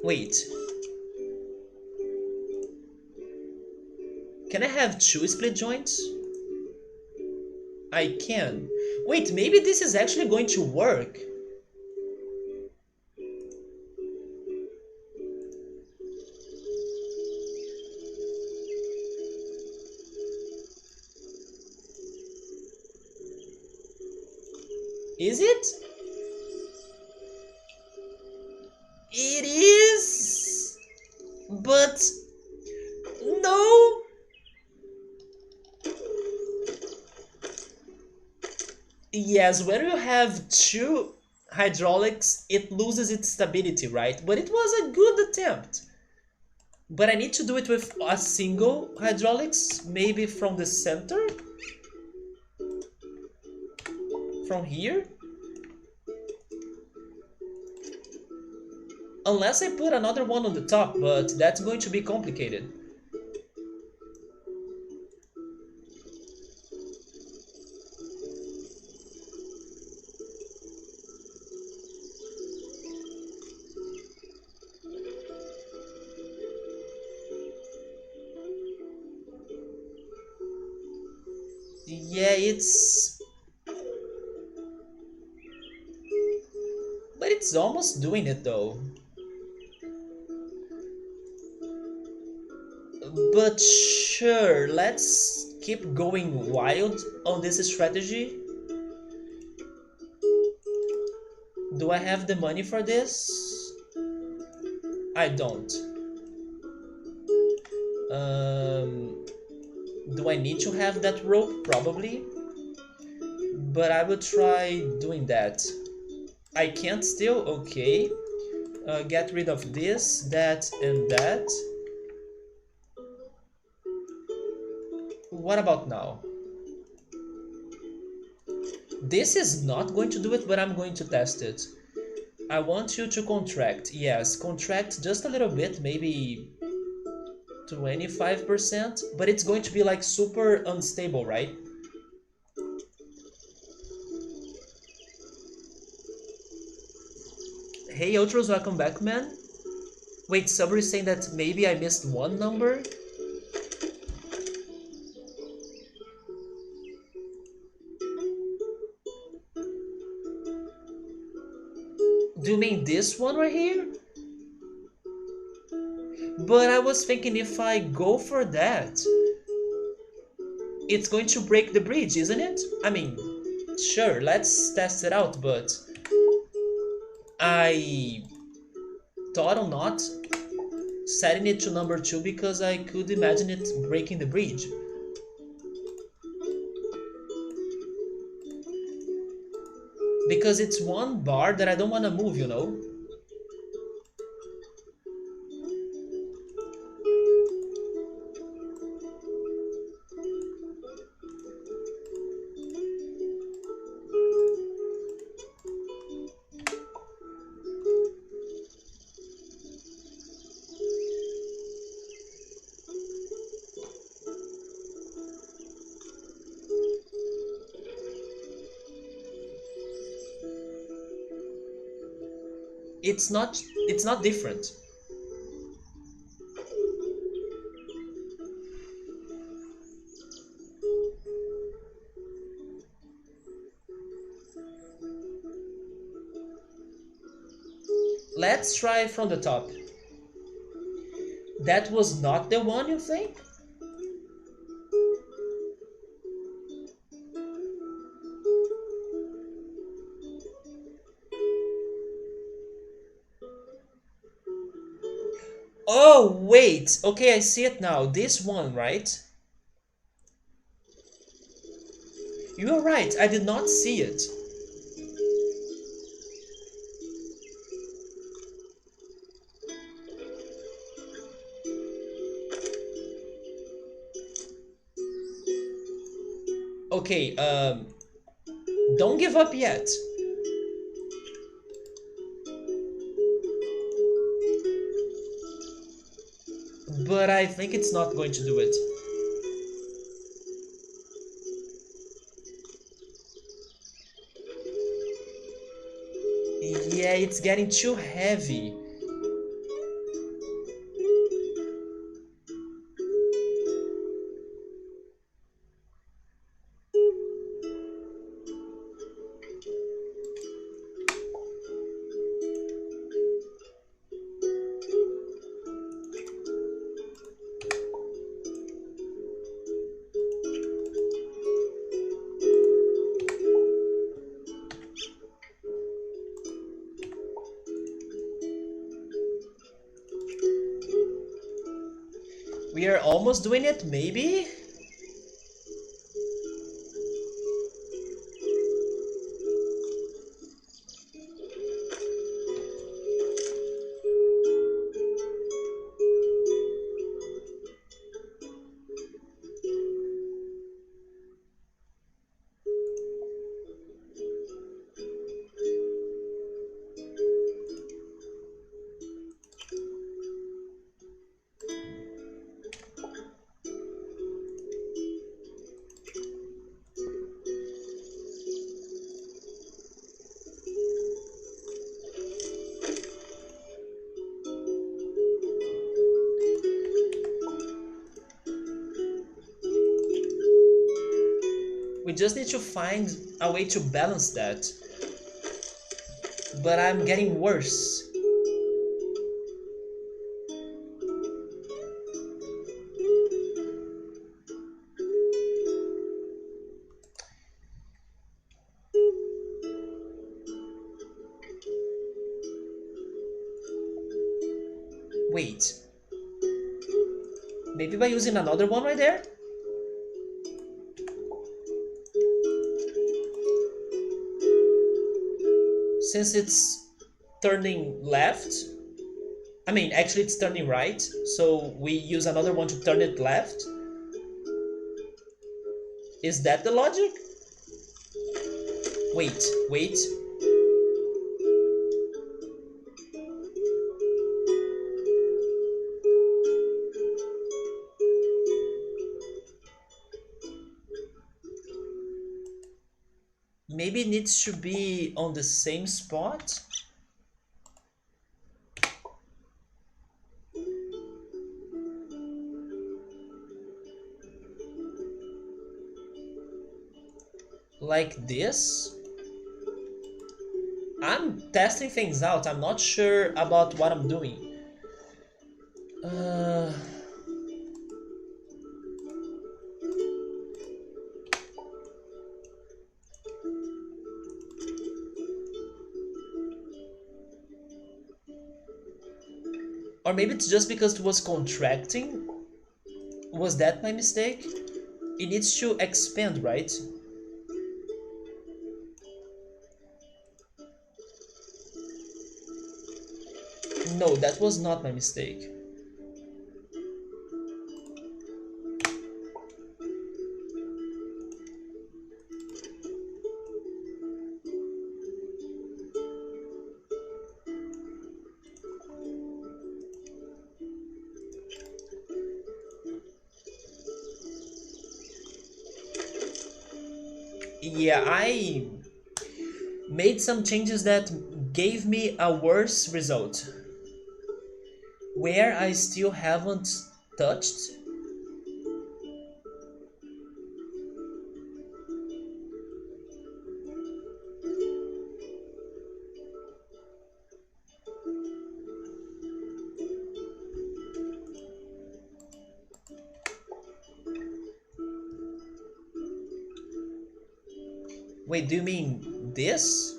Wait. Can I have two split joints? I can. Wait, maybe this is actually going to work. Is it? It is! But... No! Yes, when you have two hydraulics, it loses its stability, right? But it was a good attempt. But I need to do it with a single hydraulics, maybe from the center? From here? Unless I put another one on the top, but that's going to be complicated. Yeah, it's... But it's almost doing it though. But sure, let's keep going wild on this strategy. Do I have the money for this? I don't. Do I need to have that rope? Probably. But I will try doing that. I can't still? Okay. Get rid of this, that, and that. What about now? This is not going to do it, but I'm going to test it. I want you to contract. Yes, contract just a little bit, maybe 25%, but it's going to be like super unstable, right? Hey Outros, welcome back, man. Wait, somebody saying that maybe I missed one number? Do you mean this one right here? But I was thinking if I go for that, it's going to break the bridge, isn't it? I mean, sure, let's test it out, but I thought on not setting it to number 2 because I could imagine it breaking the bridge. Because it's one bar that I don't want to move, you know? It's not different. Let's try from the top. That was not the one, you think? Oh, wait. Okay, I see it now. This one, right? You're right. I did not see it. Okay, don't give up yet. But I think it's not going to do it. it's getting too heavy. We are almost doing it, maybe? We just need to find a way to balance that. But I'm getting worse. Wait. Maybe by using another one right there? Since it's turning left, I mean, actually it's turning right, so we use another one to turn it left. Is that the logic? Wait, wait. Maybe it needs to be on the same spot? Like this? I'm testing things out. I'm not sure about what I'm doing. Uh, or maybe it's just because it was contracting. Was that my mistake? It needs to expand, right? No, that was not my mistake. Yeah, I made some changes that gave me a worse result. Where I still haven't touched. Wait, do you mean this?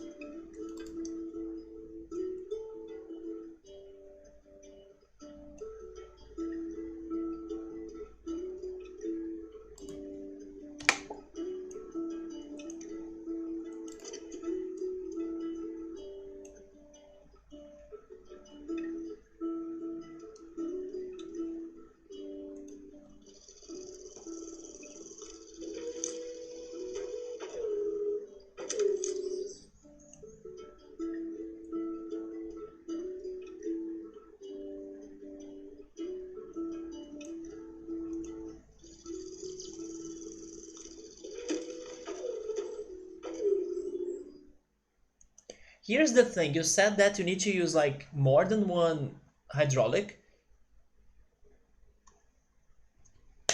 Here's the thing, you said that you need to use like more than one hydraulic.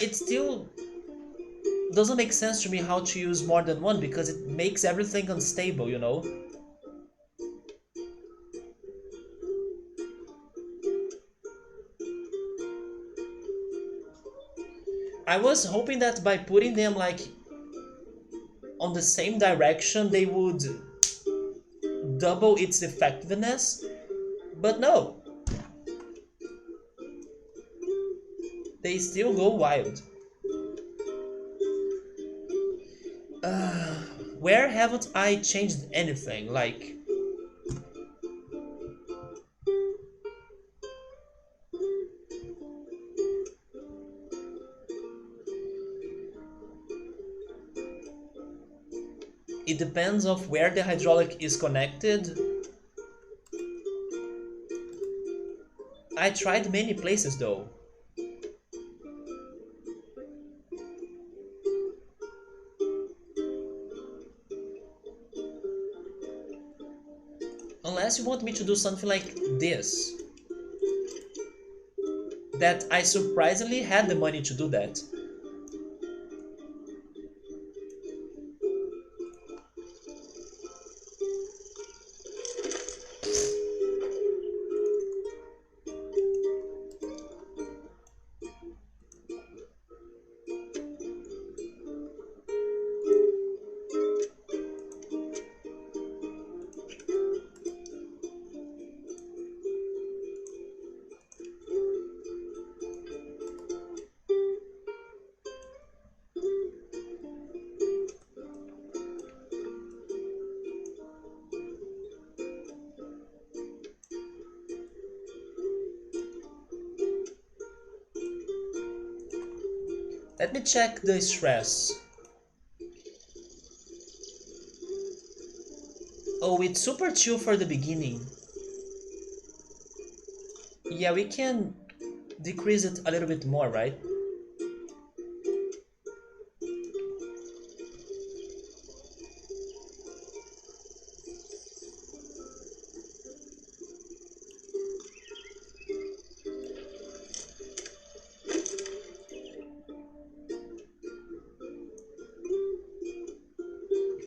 It still doesn't make sense to me how to use more than one because it makes everything unstable, you know? I was hoping that by putting them like on the same direction they would double its effectiveness, but no, they still go wild. Where haven't I changed anything? Like, it depends of where the hydraulic is connected. I tried many places though. Unless you want me to do something like this. That I surprisingly had the money to do that. Let me check the stress. Oh, it's super chill for the beginning. Yeah, we can decrease it a little bit more, right?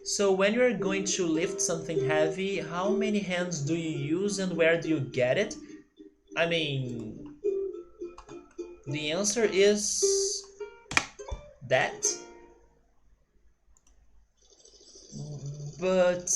So when you're going to lift something heavy, how many hands do you use and where do you get it? I mean, the answer is that, but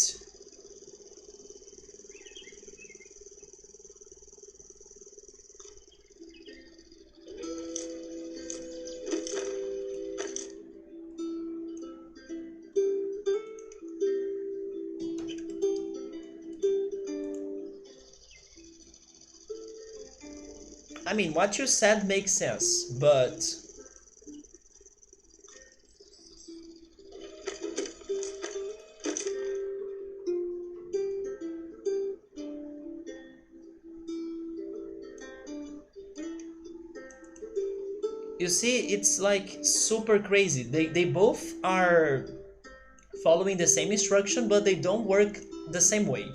I mean, what you said makes sense, but you see, it's like super crazy. They both are following the same instruction, but they don't work the same way.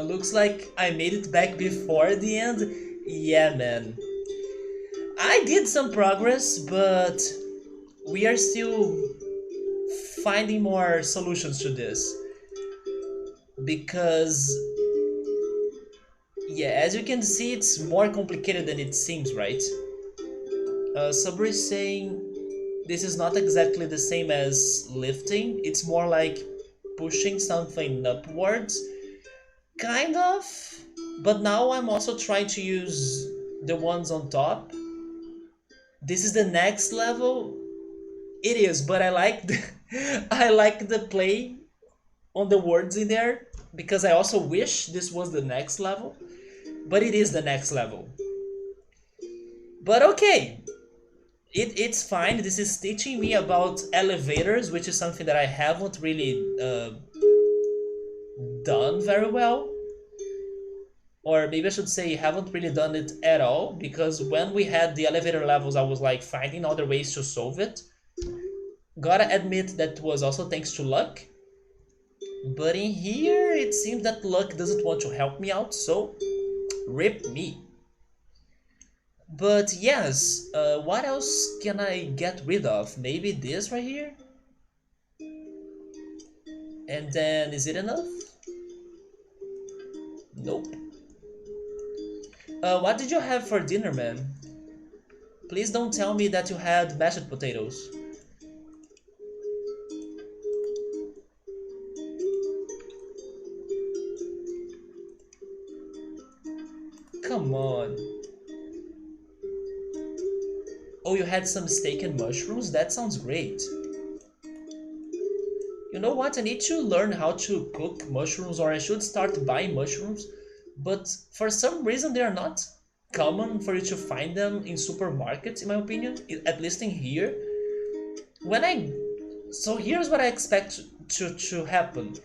Looks like I made it back before the end. Yeah, man. I did some progress, but we are still finding more solutions to this. Because, yeah, as you can see, it's more complicated than it seems, right? Sabri is saying this is not exactly the same as lifting, it's more like pushing something upwards. Kind of. But now I'm also trying to use the ones on top. This is the next level. It is, but I like the I like the play on the words in there because I also wish this was the next level, but it is the next level. But okay, it's fine. This is teaching me about elevators, which is something that I haven't really done very well. Or maybe I should say haven't really done it at all, because when we had the elevator levels, I was like finding other ways to solve it. Gotta admit that was also thanks to luck. But in here, it seems that luck doesn't want to help me out, so rip me. But yes, what else can I get rid of? Maybe this right here? And then, is it enough? Nope. What did you have for dinner, man? Please don't tell me that you had mashed potatoes. Come on. Oh, you had some steak and mushrooms? That sounds great. You know what? I need to learn how to cook mushrooms, or I should start buying mushrooms. But for some reason, they are not common for you to find them in supermarkets, in my opinion, at least in here. When I so here's what I expect to happen.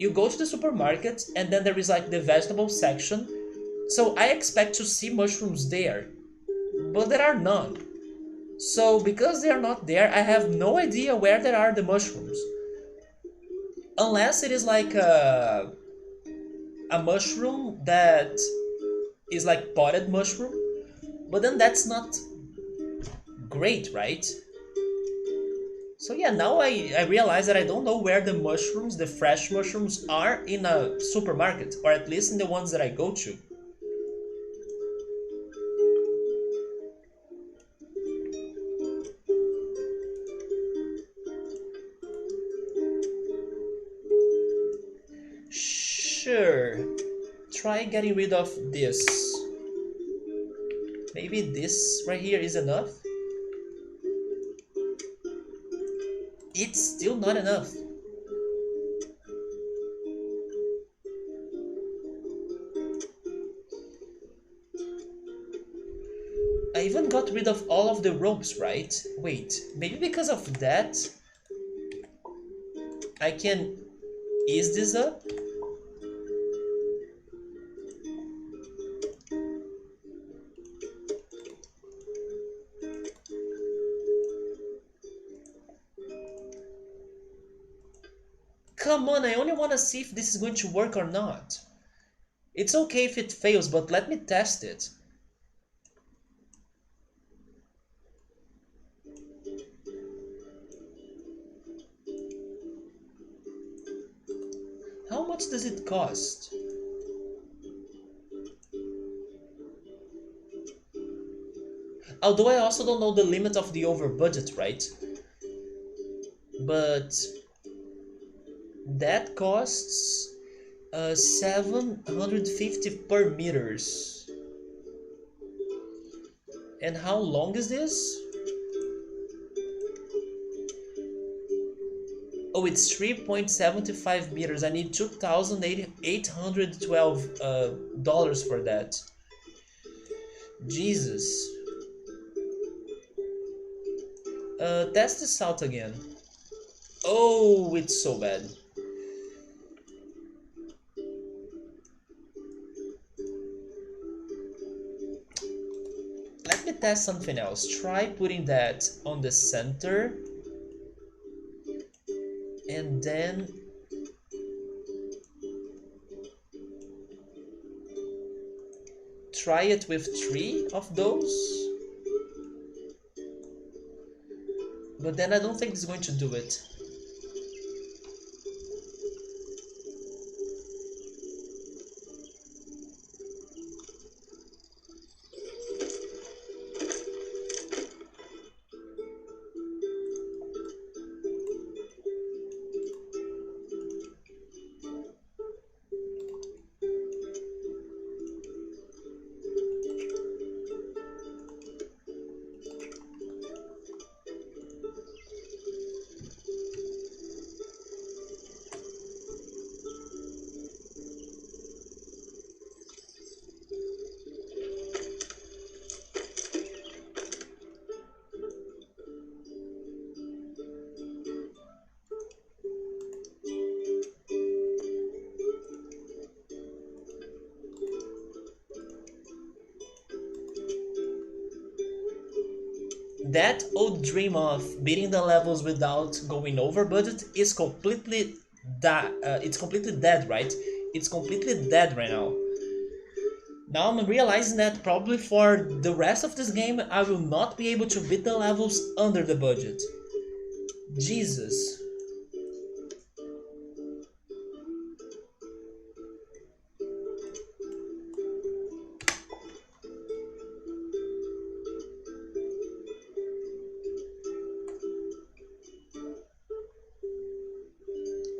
You go to the supermarket and then there is like the vegetable section. So I expect to see mushrooms there, but there are none. So because they are not there, I have no idea where there are the mushrooms. Unless it is like a mushroom that is like potted mushroom, but then that's not great, right? So yeah, now I realize that I don't know where the mushrooms, the fresh mushrooms, are in a supermarket, or at least in the ones that I go to. Sure, try getting rid of this. Maybe this right here is enough? It's still not enough. I even got rid of all of the ropes, right? Wait, maybe because of that I can ease this up? Come on, I only want to see if this is going to work or not. It's okay if it fails, but let me test it. How much does it cost? Although I also don't know the limit of the over budget, right? But that costs 750 per meters. And how long is this? Oh, it's 3.75 meters. I need $2,812 dollars for that. Jesus. Test this out again. Oh, it's so bad. Let me test something else. Try putting that on the center. And then try it with three of those, but then I don't think it's going to do it. That old dream of beating the levels without going over budget is completely it's completely dead, right? It's completely dead right now. Now I'm realizing that probably for the rest of this game I will not be able to beat the levels under the budget. Jesus.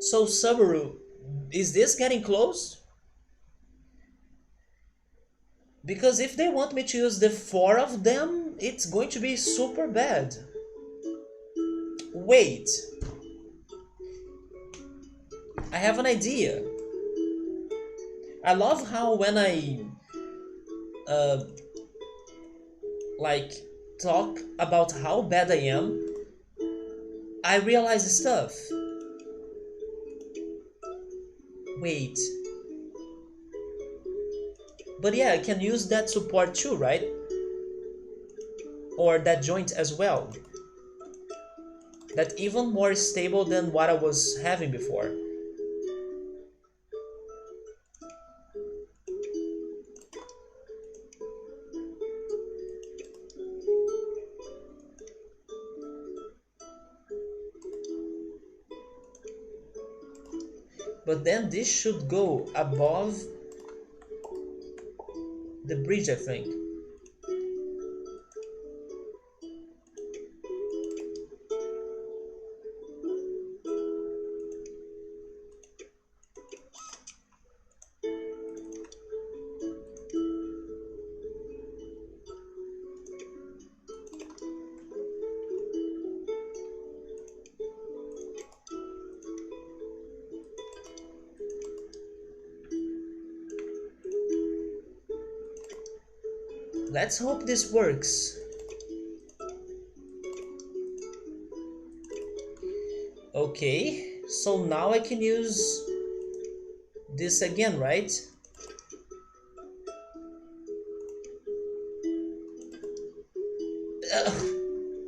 So Subaru, is this getting close? Because if they want me to use the four of them, it's going to be super bad. Wait, I have an idea. I love how when I uh, like talk about how bad I am, I realize stuff. Wait, but yeah, I can use that support too, right? Or that joint as well. That even more stable than what I was having before. But then this should go above the bridge, I think. Let's hope this works. Okay, so now I can use this again, right?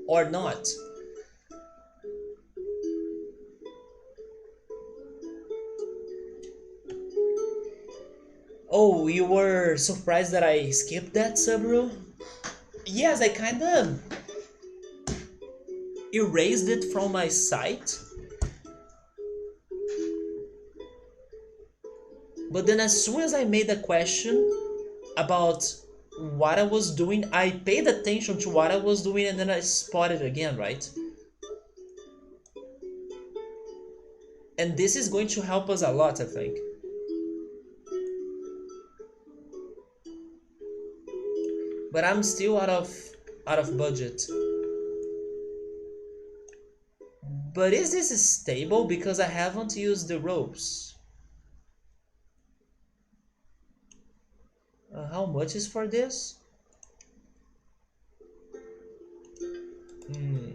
Or not. Oh, you were surprised that I skipped that, Subaru? Yes, I kinda erased it from my sight. But then as soon as I made a question about what I was doing, I paid attention to what I was doing and then I spotted again, right? And this is going to help us a lot, I think. But I'm still out of budget. But is this stable because I haven't used the ropes? How much is for this? Hmm.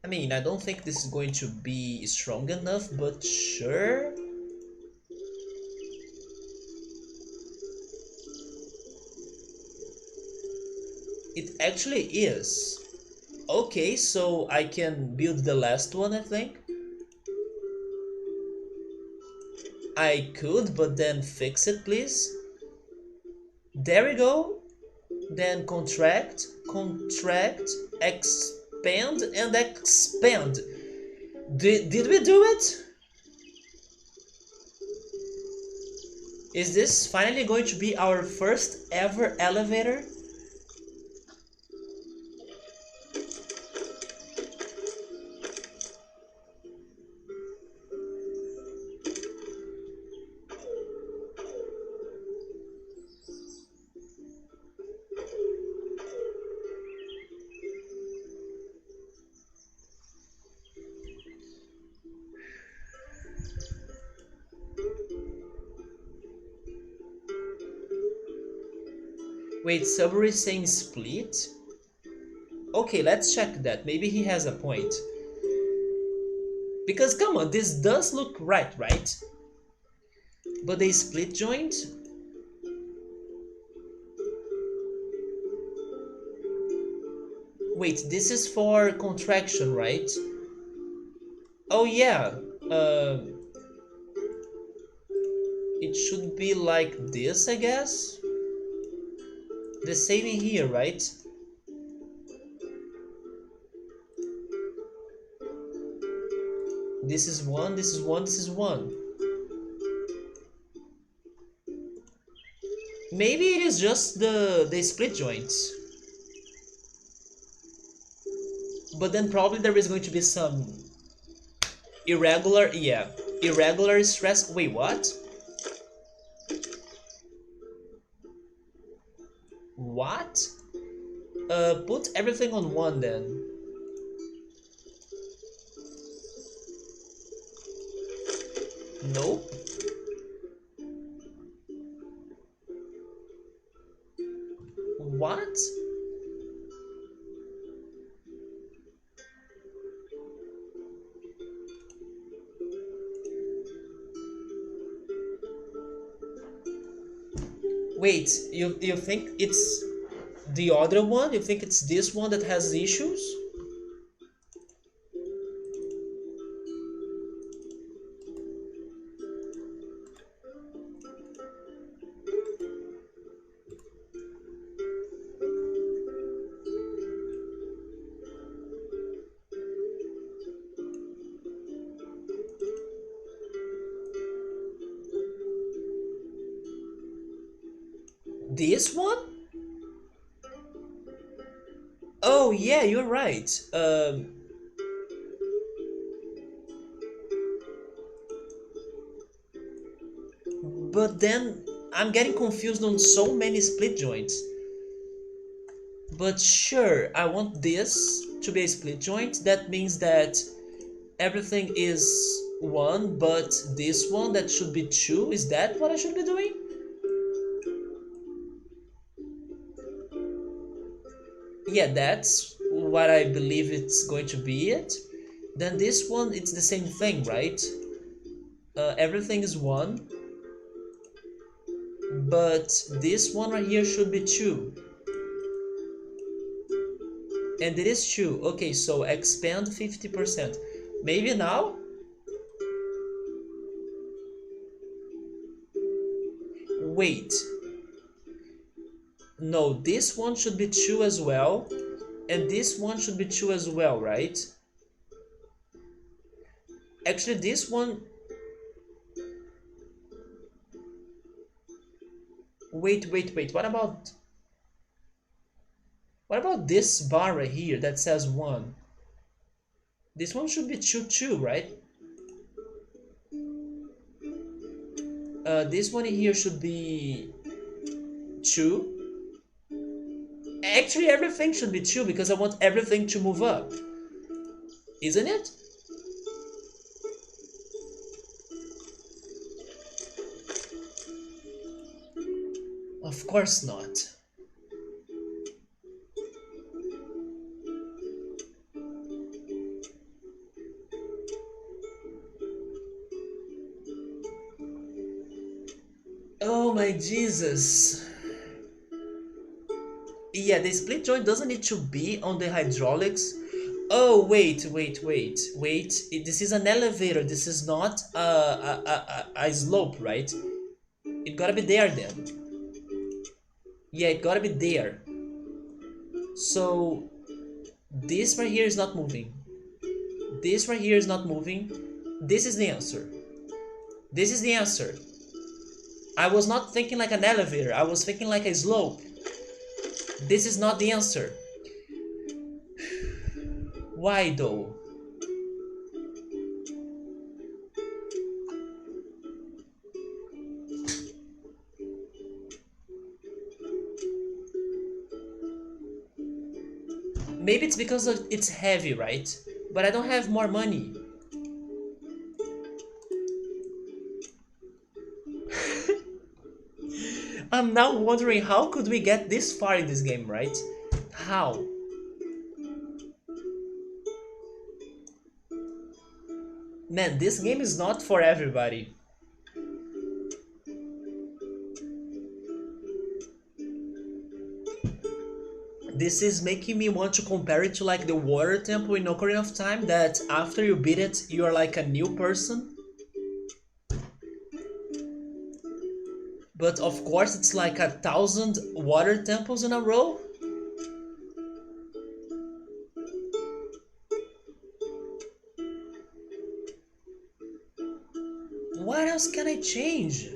I mean, I don't think this is going to be strong enough, but sure. It actually is. Okay, so I can build the last one, I think. I could, but then fix it, please. There we go. Then contract, contract, expand, and expand. Did we do it? Is this finally going to be our first ever elevator? Wait, Subway is saying split? Okay, let's check that. Maybe he has a point. Because come on, this does look right, right? But they split joint? Wait, this is for contraction, right? Oh yeah. Uh, it should be like this, I guess? The same in here, right? This is one, this is one, this is one. Maybe it is just the split joints. But then probably there is going to be some irregular, yeah, irregular stress. Wait, what? What? Put everything on one then. Nope. What? Wait, you think it's the other one? You think it's this one that has issues? This one? Oh yeah, you're right. But then I'm getting confused on so many split joints. But sure, I want this to be a split joint. That means that everything is one, but this one that should be two. Is that what I should be doing? Yeah, that's what I believe it's going to be it. Then this one, it's the same thing, right? Everything is one, but this one right here should be two. And it is two. Okay, so expand 50%. Maybe now? Wait. No, this one should be two as well. And this one should be two as well, right? Actually, this one... Wait. What about this bar right here that says 1? This one should be 2 too, right? This one here should be 2. Actually, everything should be 2 because I want everything to move up. Isn't it? Of course not. Oh my Jesus. Yeah, the split joint doesn't need to be on the hydraulics. Oh, wait. This is an elevator. This is not a slope, right? It gotta be there then. Yeah, it gotta be there. So this right here is not moving. This right here is not moving. This is the answer. This is the answer. I was not thinking like an elevator. I was thinking like a slope. This is not the answer. Why though? Maybe it's because it's heavy, right? But I don't have more money. I'm now wondering how could we get this far in this game, right? How? Man, this game is not for everybody. This is making me want to compare it to like the water temple in Ocarina of Time, that after you beat it, you are like a new person. But of course, it's like 1,000 water temples in a row. What else can I change?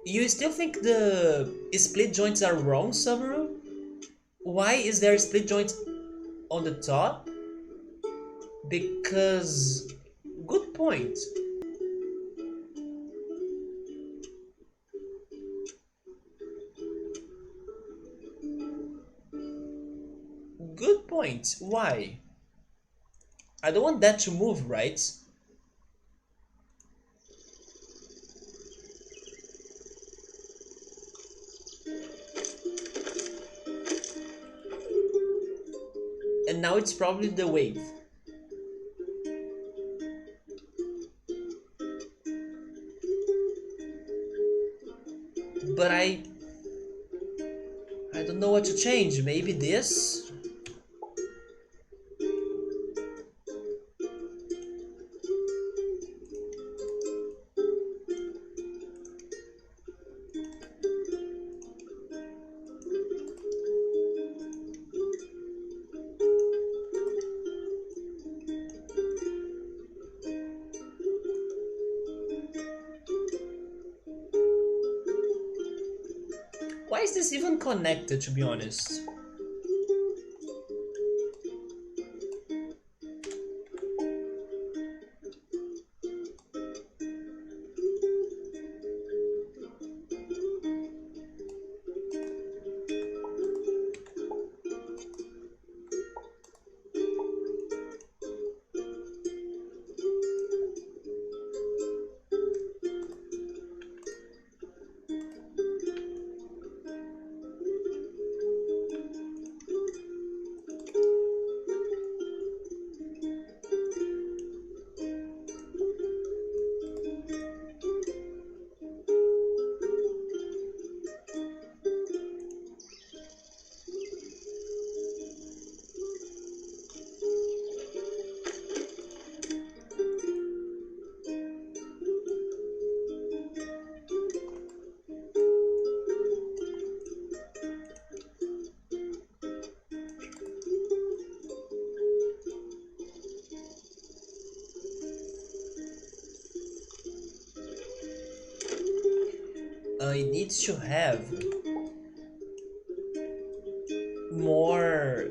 You still think the split joints are wrong, Subaru? Why is there a split joint on the top? Because... Good point. Good point. Why? I don't want that to move, right? And now it's probably the wave. But I don't know what to change. Maybe this? Why is this even connected, to be honest? It needs to have more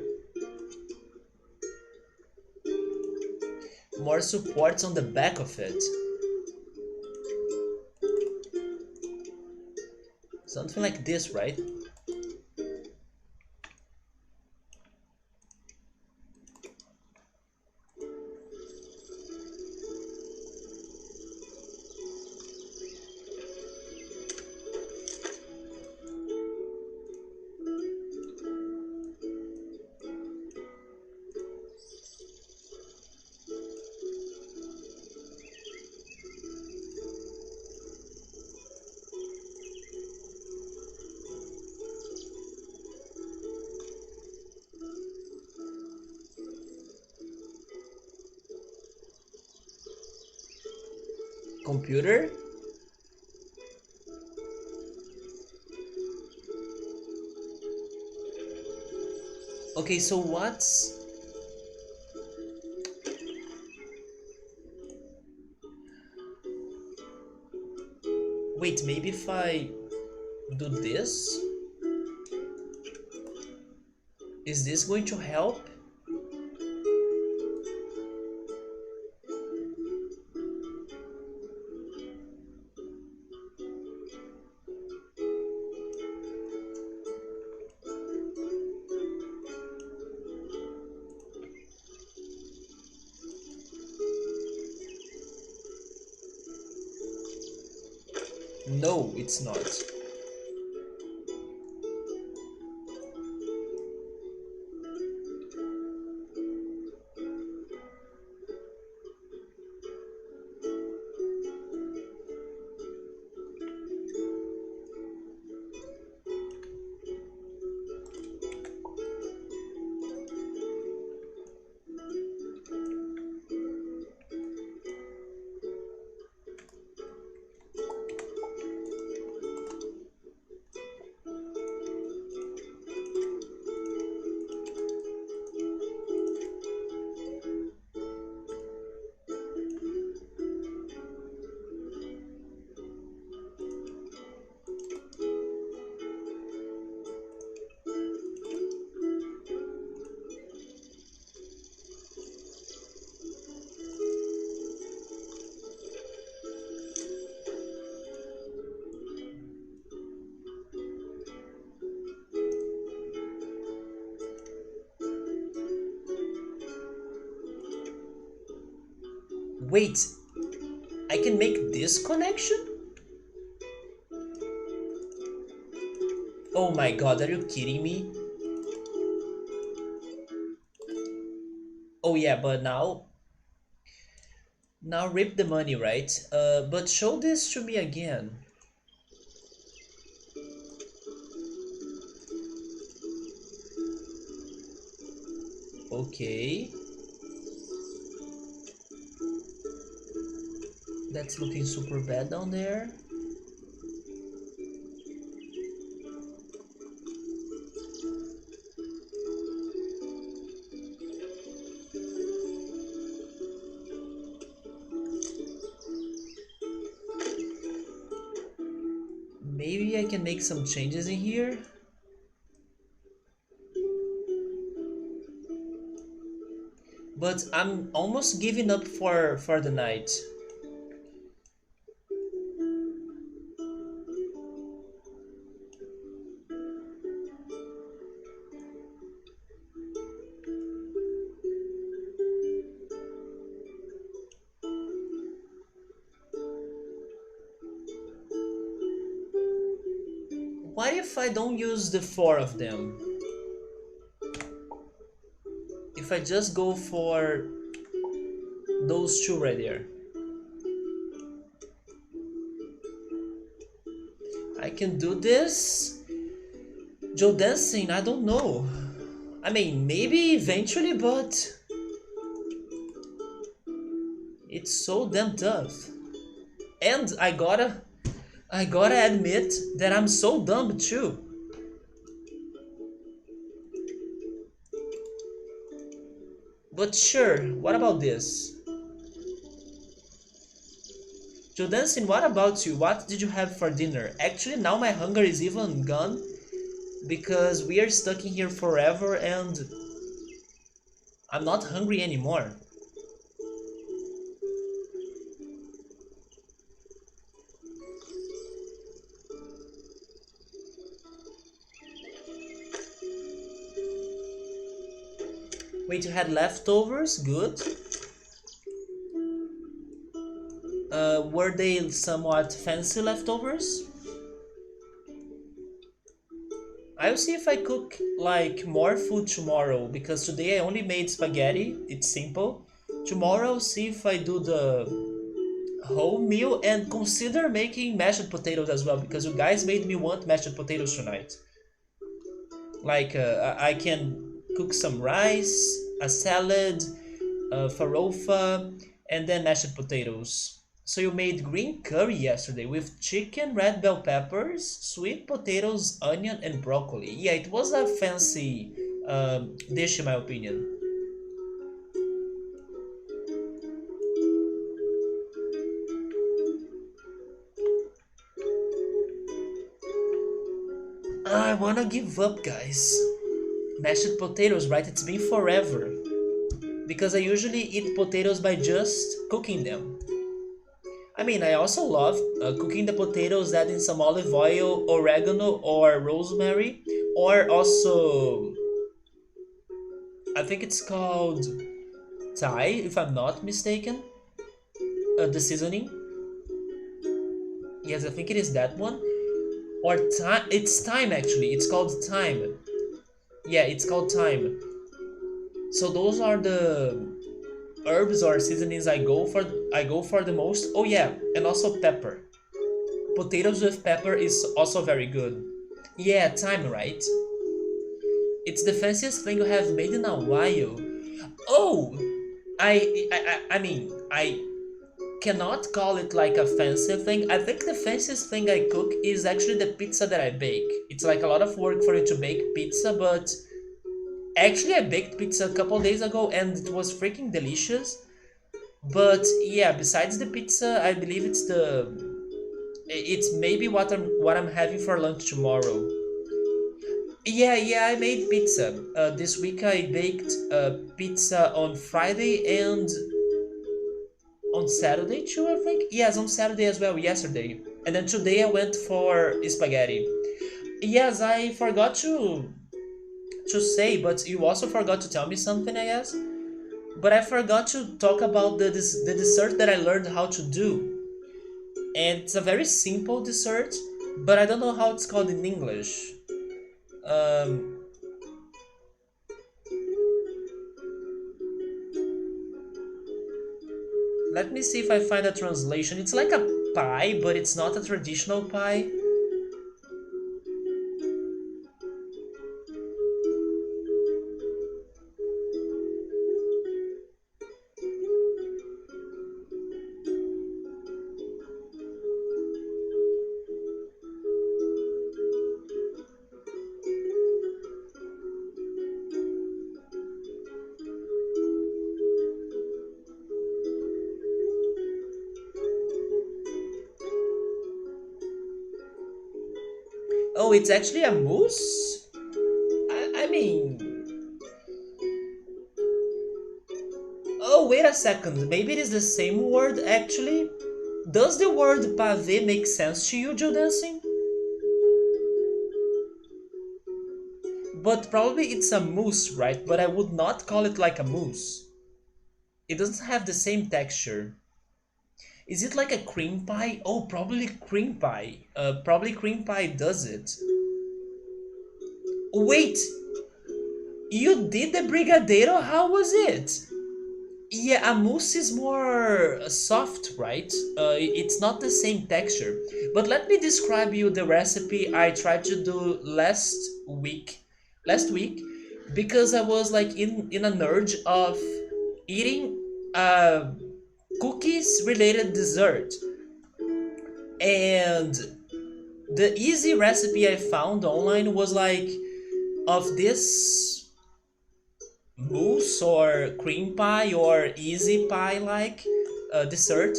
more supports on the back of it. Something like this, right? Computer? Okay, so what's... Wait, maybe if I do this? Is this going to help? No, it's not. Wait, I can make this connection? Oh my god, are you kidding me? Oh yeah, but now rip the money, right? But show this to me again. Okay. That's looking super bad down there. Maybe I can make some changes in here. But I'm almost giving up for the night. What if I don't use the four of them? If I just go for those two right there. I can do this. Joe dancing, I don't know. I mean, maybe eventually, but it's so damn tough. And I gotta admit that I'm so dumb too. But sure, what about this? Joe dancing, what about you? What did you have for dinner? Actually, now my hunger is even gone because we are stuck in here forever and I'm not hungry anymore. Wait, you had leftovers? Good. Were they somewhat fancy leftovers? I'll see if I cook like more food tomorrow because today I only made spaghetti. It's simple. Tomorrow I'll see if I do the whole meal and consider making mashed potatoes as well because you guys made me want mashed potatoes tonight. Like I can cook some rice, a salad, farofa, and then mashed potatoes. So you made green curry yesterday with chicken, red bell peppers, sweet potatoes, onion, and broccoli. Yeah, it was a fancy dish in my opinion. I wanna give up, guys. Mashed potatoes, right? It's been forever. Because I usually eat potatoes by just cooking them. I mean, I also love cooking the potatoes, adding some olive oil, oregano, or rosemary, or also, I think it's called Thai, if I'm not mistaken, the seasoning. Yes, I think it is that one. Or time, it's thyme actually, it's called thyme. Yeah, it's called thyme. So those are the herbs or seasonings I go for the most. Oh yeah, and also pepper. Potatoes with pepper is also very good. Yeah, thyme, right? It's the fanciest thing I have made in a while. Oh, I mean, I cannot call it like a fancy thing. I think the fanciest thing I cook is actually the pizza that I bake. It's like a lot of work for you to bake pizza, but actually I baked pizza a couple days ago and it was freaking delicious. But yeah, besides the pizza, I believe it's maybe what I'm having for lunch tomorrow. Yeah, yeah, I made pizza. This week I baked pizza on Friday and on Saturday too, I think. Yes, on Saturday as well, yesterday. And then today I went for spaghetti. Yes, I forgot to say, but you also forgot to tell me something, I guess. But I forgot to talk about the dessert that I learned how to do. And it's a very simple dessert, but I don't know how it's called in English. Um, Let me see if I find a translation. It's like a pie, but it's not a traditional pie. Oh, it's actually a mousse? I mean. Oh, wait a second. Maybe it is the same word actually? Does the word pavê make sense to you, Joe Dancing? But probably it's a mousse, right? But I would not call it like a mousse. It doesn't have the same texture. Is it like a cream pie? Oh, probably cream pie. Probably cream pie does it. Wait, you did the brigadeiro? How was it? Yeah, a mousse is more soft, right? It's not the same texture. But let me describe you the recipe I tried to do week. Last week, because I was like in an urge of eating uh, cookies related dessert, and the easy recipe I found online was like of this mousse or cream pie or easy pie like dessert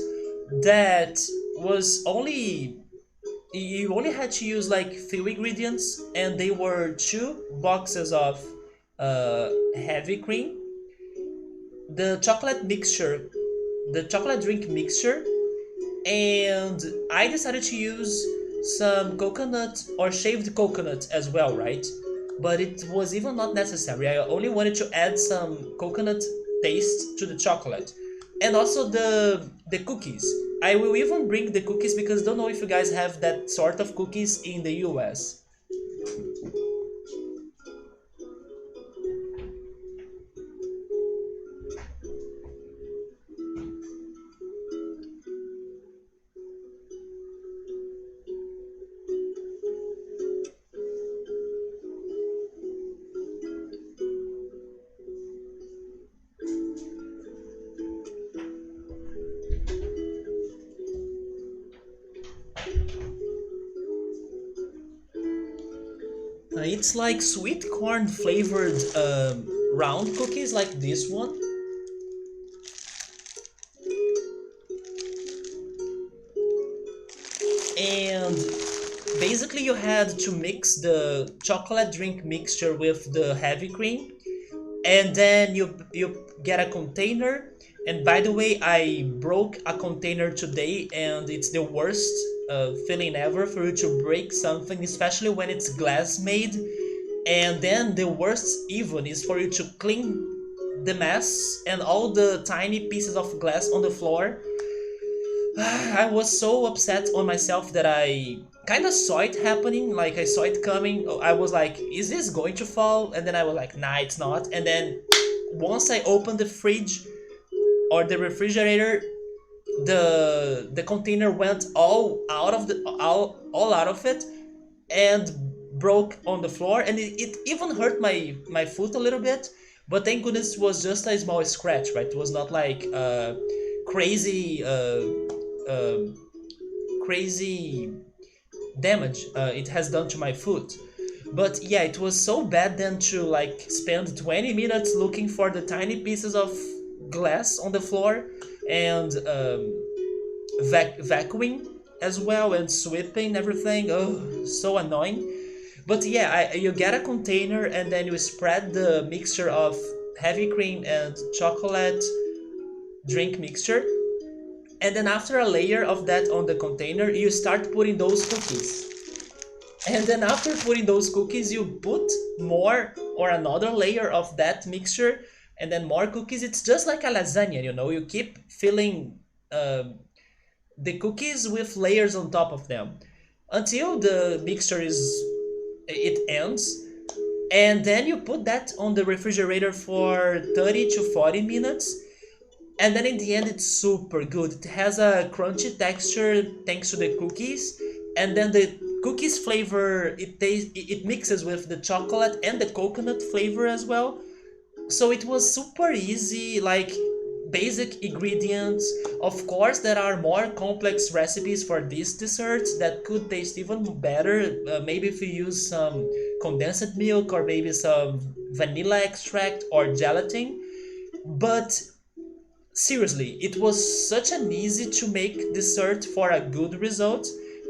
that was only you only had to use like few ingredients and they were two boxes of heavy cream, the chocolate mixture, the chocolate drink mixture, and I decided to use some coconut or shaved coconut as well, right? But it was even not necessary. I only wanted to add some coconut taste to the chocolate, and also the cookies. I will even bring the cookies because don't know if you guys have that sort of cookies in the US. It's like sweet corn flavored round cookies like this one. And basically you had to mix the chocolate drink mixture with the heavy cream, and then you get a container. And by the way, I broke a container today, and it's the worst feeling ever for you to break something, especially when it's glass made. And then the worst even is for you to clean the mess and all the tiny pieces of glass on the floor. I was so upset on myself that I kind of saw it happening, like I saw it coming. I was like, is this going to fall? And then I was like, nah, it's not. And then once I opened the fridge or the refrigerator, the container went all out of it and broke on the floor, and it even hurt my foot a little bit. But thank goodness it was just a small scratch, right? It was not like crazy uh, crazy damage it has done to my foot. But yeah, it was so bad then to like spend 20 minutes looking for the tiny pieces of glass on the floor, and vacuuming as well, and sweeping everything. Oh, so annoying. But yeah, you get a container, and then you spread the mixture of heavy cream and chocolate drink mixture. And then after a layer of that on the container, you start putting those cookies. And then after putting those cookies, you put more or another layer of that mixture, and then more cookies. It's just like a lasagna, you know. You keep filling the cookies with layers on top of them until the mixture is it ends. And then you put that on the refrigerator for 30 to 40 minutes, and then in the end it's super good. It has a crunchy texture thanks to the cookies, and then the cookies flavor it mixes with the chocolate and the coconut flavor as well. So it was super easy, like basic ingredients. Of course, there are more complex recipes for this dessert that could taste even better. Maybe if you use some condensed milk, or maybe some vanilla extract or gelatin. But seriously, it was such an easy to make dessert for a good result,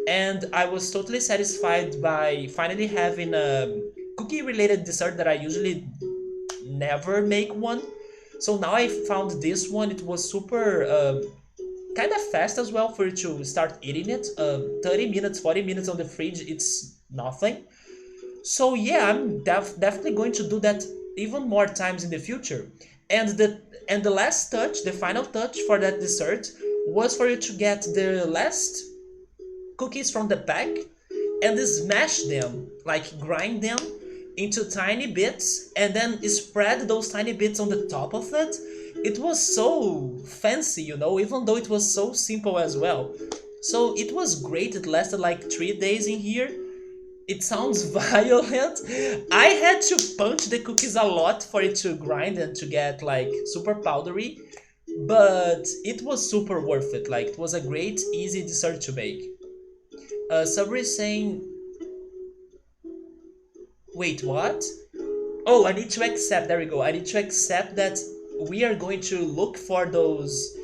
and I was totally satisfied by finally having a cookie related dessert that I usually never make one. So now I found this one. It was super kind of fast as well for you to start eating it. 30 minutes, 40 minutes on the fridge, it's nothing. So yeah, I'm definitely going to do that even more times in the future. And the last touch, the final touch for that dessert was for you to get the last cookies from the pack and smash them, like grind them into tiny bits, and then spread those tiny bits on the top of it. It was so fancy, you know, even though it was so simple as well. So it was great. It lasted like 3 days in here. It sounds violent. I had to punch the cookies a lot for it to grind and to get like super powdery, but it was super worth it. Like, it was a great, easy dessert to make. Sabri is saying, wait, what? Oh, I need to accept. There we go. I need to accept that we are going to look for those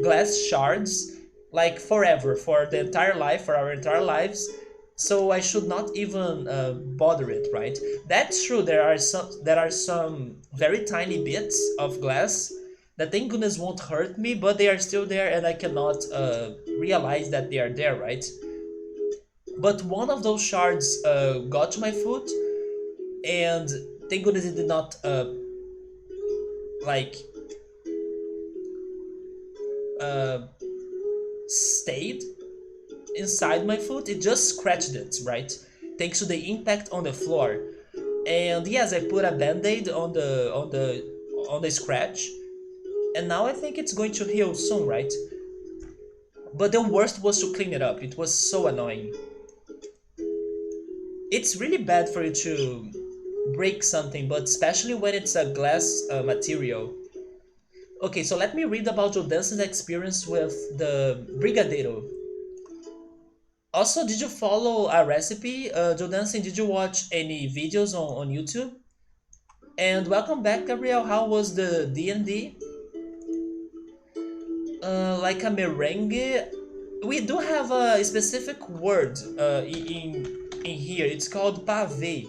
glass shards like forever, for the entire life, for our entire lives. So I should not even bother it, right? That's true. There are some very tiny bits of glass that thank goodness won't hurt me, but they are still there, and I cannot realize that they are there, right? But one of those shards got to my foot, and thank goodness it did not like uh, stayed inside my foot. It just scratched it, right? Thanks to the impact on the floor. And yes, I put a band-aid on the scratch, and now I think it's going to heal soon, right? But the worst was to clean it up. It was so annoying. It's really bad for you to break something, but especially when it's a glass material. Okay, so let me read about your dancing experience with the brigadeiro. Also, did you follow a recipe? Joe Dancing, did you watch any videos on YouTube? And welcome back, Gabriel. How was the D&D? Like a merengue. We do have a specific word in here. It's called pave.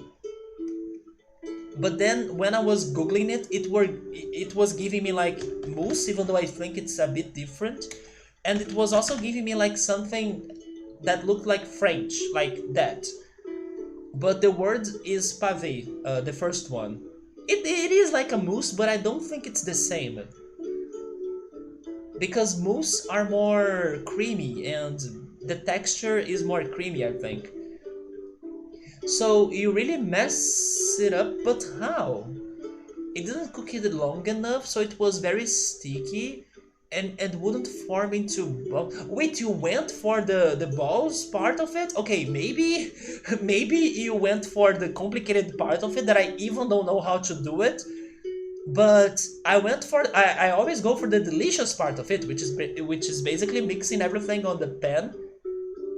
But then when I was googling it, it was giving me like mousse, even though I think it's a bit different, and it was also giving me like something that looked like French, like that. But the word is pave, the first one. It is like a mousse, but I don't think it's the same because mousse are more creamy and the texture is more creamy, I think. So you really mess it up, but how? It didn't cook it long enough, so it was very sticky and wouldn't form into ball. Wait, you went for the balls part of it? Okay, maybe maybe you went for the complicated part of it that I even don't know how to do it. But I always go for the delicious part of it, which is basically mixing everything on the pan,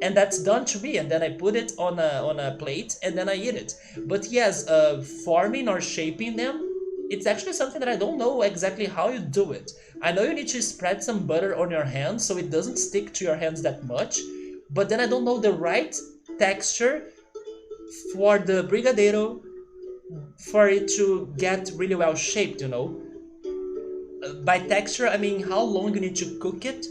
and that's done to me, and then I put it on a plate and then I eat it. But yes, forming or shaping them, it's actually something that I don't know exactly how you do it. I know you need to spread some butter on your hands so it doesn't stick to your hands that much, but then I don't know the right texture for the brigadeiro for it to get really well shaped, you know. By texture, I mean how long you need to cook it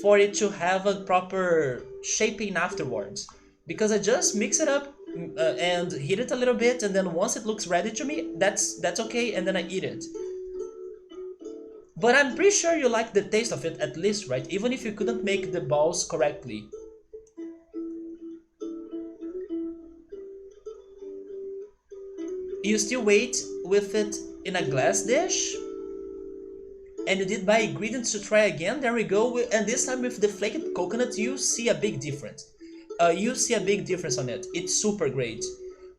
for it to have a proper shaping afterwards. Because I just mix it up and heat it a little bit, and then once it looks ready to me, that's okay, and then I eat it. But I'm pretty sure you like the taste of it at least, right? Even if you couldn't make the balls correctly. You still wait with it in a glass dish, and you did buy ingredients to try again. There we go. And this time with the flaked coconut, you see a big difference. You see a big difference on it. It's super great.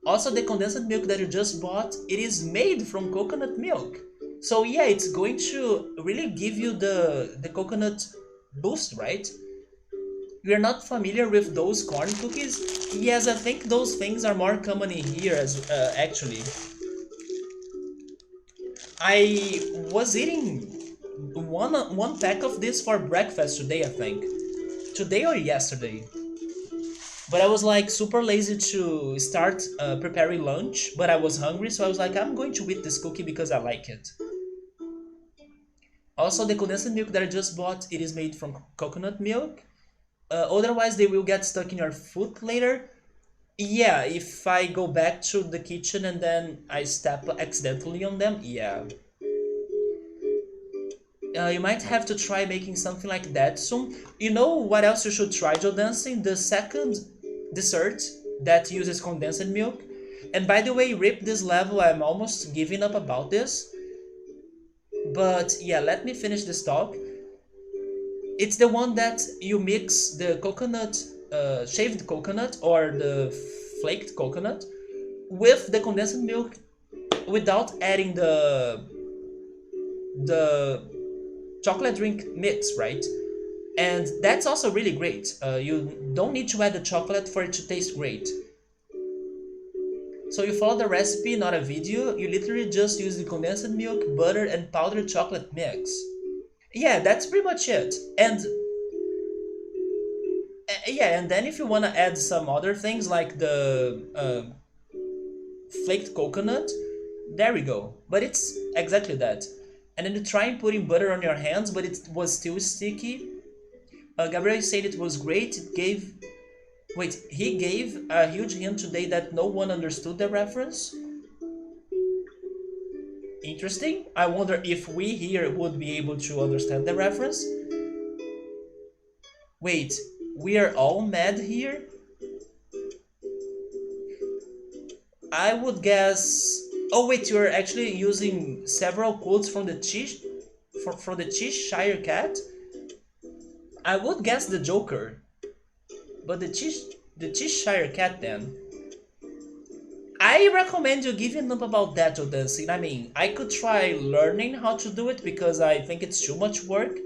Also, the condensed milk that you just bought, it is made from coconut milk. So yeah, it's going to really give you the coconut boost, right? You're not familiar with those corn cookies? Yes, I think those things are more common in here as actually. I was eating one pack of this for breakfast today, I think. Today or yesterday. But I was like super lazy to start preparing lunch, but I was hungry, so I was like, I'm going to eat this cookie because I like it. Also, the condensed milk that I just bought, it is made from coconut milk. Otherwise, they will get stuck in your foot later. Yeah, if I go back to the kitchen and then I step accidentally on them, yeah. You might have to try making something like that soon. You know what else you should try, Joe Dancing? The second dessert that uses condensed milk. And by the way, rip this level, I'm almost giving up about this. But yeah, let me finish this talk. It's the one that you mix the coconut, shaved coconut or the flaked coconut with the condensed milk without adding the chocolate drink mix, right? And that's also really great. You don't need to add the chocolate for it to taste great. So you follow the recipe, not a video. You literally just use the condensed milk, butter, and powdered chocolate mix. Yeah, that's pretty much it. And yeah, and then if you want to add some other things like the flaked coconut, there we go. But it's exactly that. And then you try putting butter on your hands, but it was still sticky. Gabriel said it was great. It gave. Wait, he gave a huge hint today that no one understood the reference. Interesting. I wonder if we here would be able to understand the reference. Wait, we are all mad here? I would guess. Oh wait, you're actually using several quotes from the Cheshire Cat. I would guess the Joker, but the Cheshire Cat then. I recommend you giving up about that to dancing. I mean, I could try learning how to do it because I think it's too much work.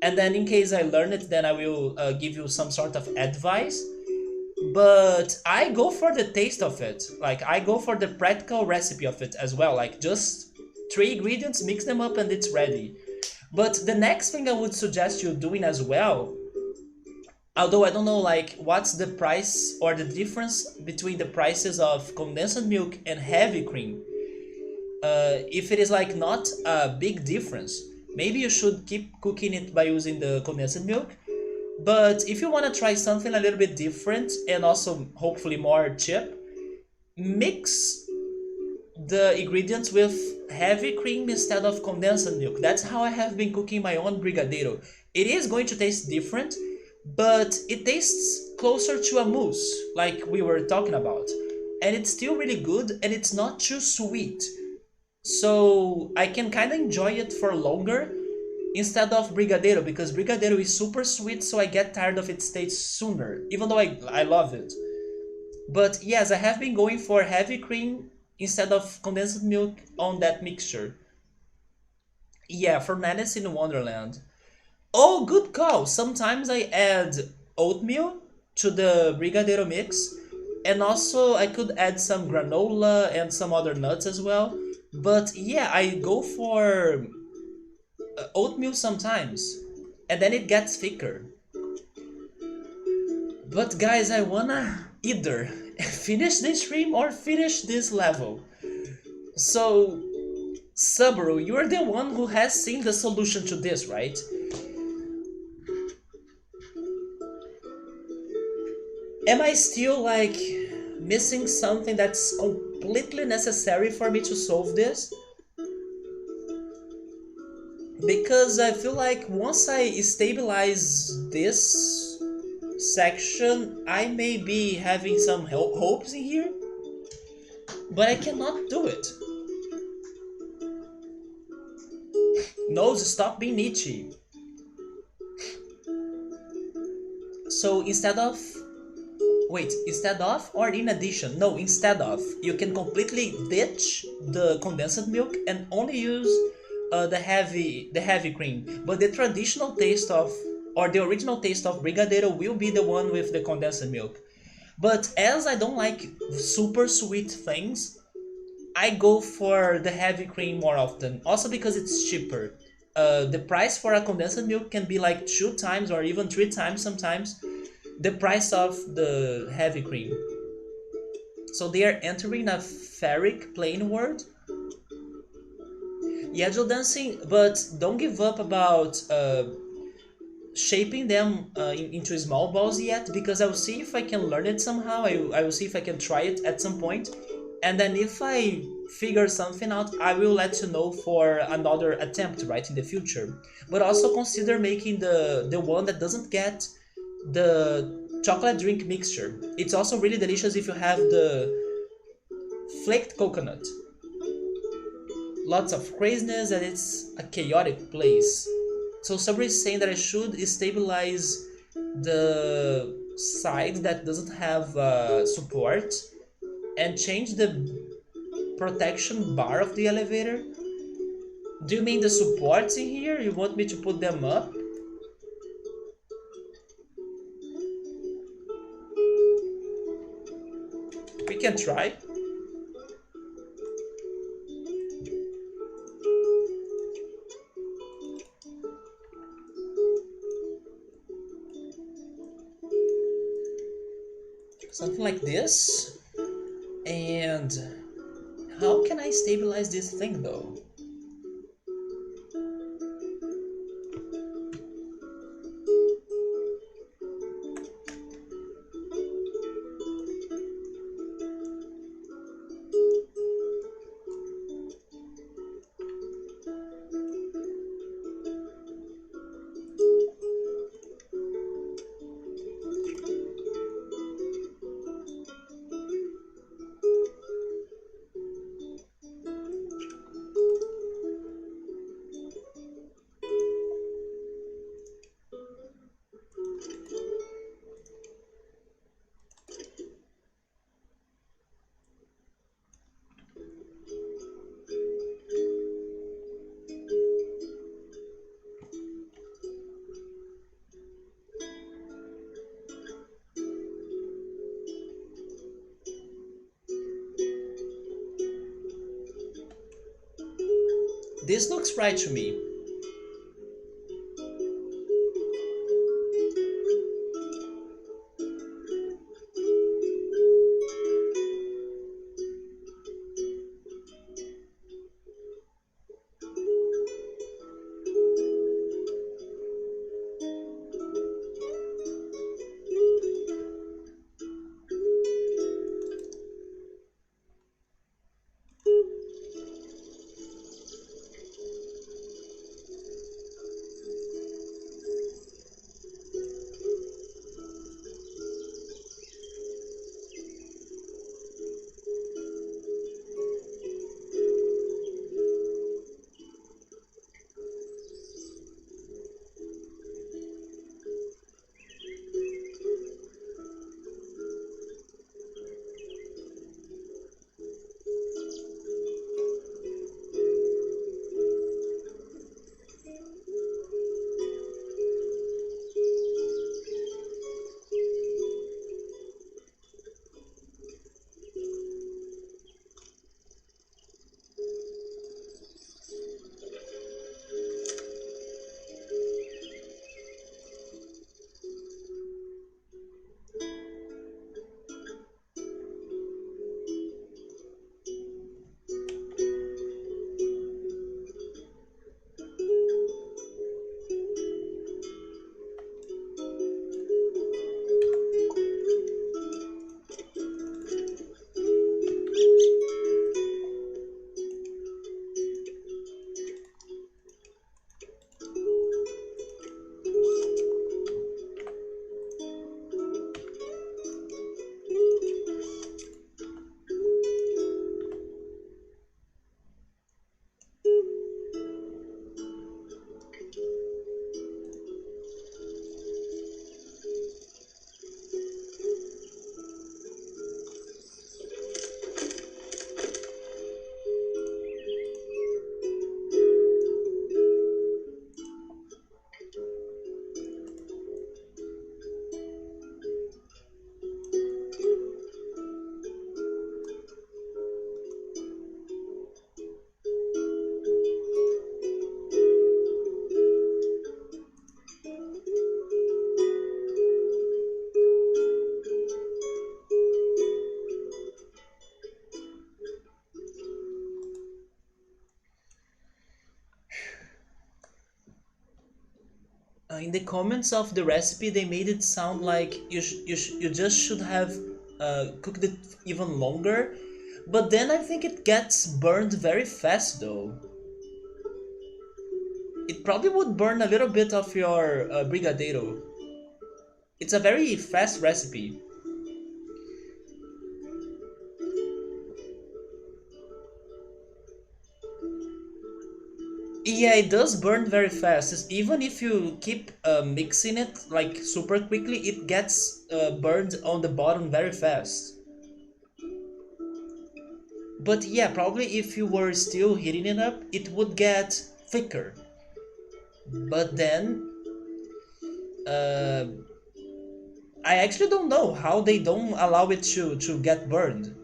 And then in case I learn it, then I will give you some sort of advice. but I go for the taste of it. Like I go for the practical recipe of it as well. Like just three ingredients, mix them up, and it's ready. But the next thing I would suggest you doing as well, although I don't know like what's the price or the difference between the prices of condensed milk and heavy cream. If it is like not a big difference, maybe you should keep cooking it by using the condensed milk. But if you want to try something a little bit different and also hopefully more cheap, mix the ingredients with heavy cream instead of condensed milk. That's how I have been cooking my own brigadeiro. It is going to taste different, but it tastes closer to a mousse, like we were talking about. And it's still really good and it's not too sweet. So I can kind of enjoy it for longer instead of brigadeiro because brigadeiro is super sweet, so I get tired of its taste sooner, even though I love it. But yes, I have been going for heavy cream instead of condensed milk on that mixture. Yeah, for Alice in Wonderland. Oh, good call. Sometimes I add oatmeal to the brigadeiro mix, and also I could add some granola and some other nuts as well. But yeah, I go for oatmeal sometimes, and then it gets thicker. But guys, I wanna either finish this stream or finish this level. So, Subaru, you're the one who has seen the solution to this, right? Am I still like missing something that's completely necessary for me to solve this? Because I feel like once I stabilize this section, I may be having some hopes in here, but I cannot do it. Nose, stop being itchy. So instead of wait, instead of or in addition? No, instead of. You can completely ditch the condensed milk and only use the heavy cream. But the traditional taste of or the original taste of brigadeiro will be the one with the condensed milk. But as I don't like super sweet things, I go for the heavy cream more often. Also because it's cheaper. The price for a condensed milk can be like two times or even three times sometimes the price of the heavy cream. So they are entering a ferric plane world. Yeah, Joe dancing, but don't give up about shaping them into small balls yet because I will see if I can learn it somehow. I will see if I can try it at some point. And then if I figure something out, I will let you know for another attempt, right, in the future. But also consider making the one that doesn't get the chocolate drink mixture. It's also really delicious if you have the flaked coconut. Lots of craziness and it's a chaotic place. So somebody is saying that I should stabilize the side that doesn't have support and change the protection bar of the elevator. Do you mean the supports in here? You want me to put them up? We can try. Something like this. And how can I stabilize this thing though? This looks right to me. In the comments of the recipe, they made it sound like you just should have cooked it even longer. But then I think it gets burned very fast though. It probably would burn a little bit of your brigadeiro. It's a very fast recipe. Yeah, it does burn very fast. Even if you keep mixing it like super quickly, it gets burned on the bottom very fast. But yeah, probably if you were still heating it up, it would get thicker. But then, uh, I actually don't know how they don't allow it to get burned.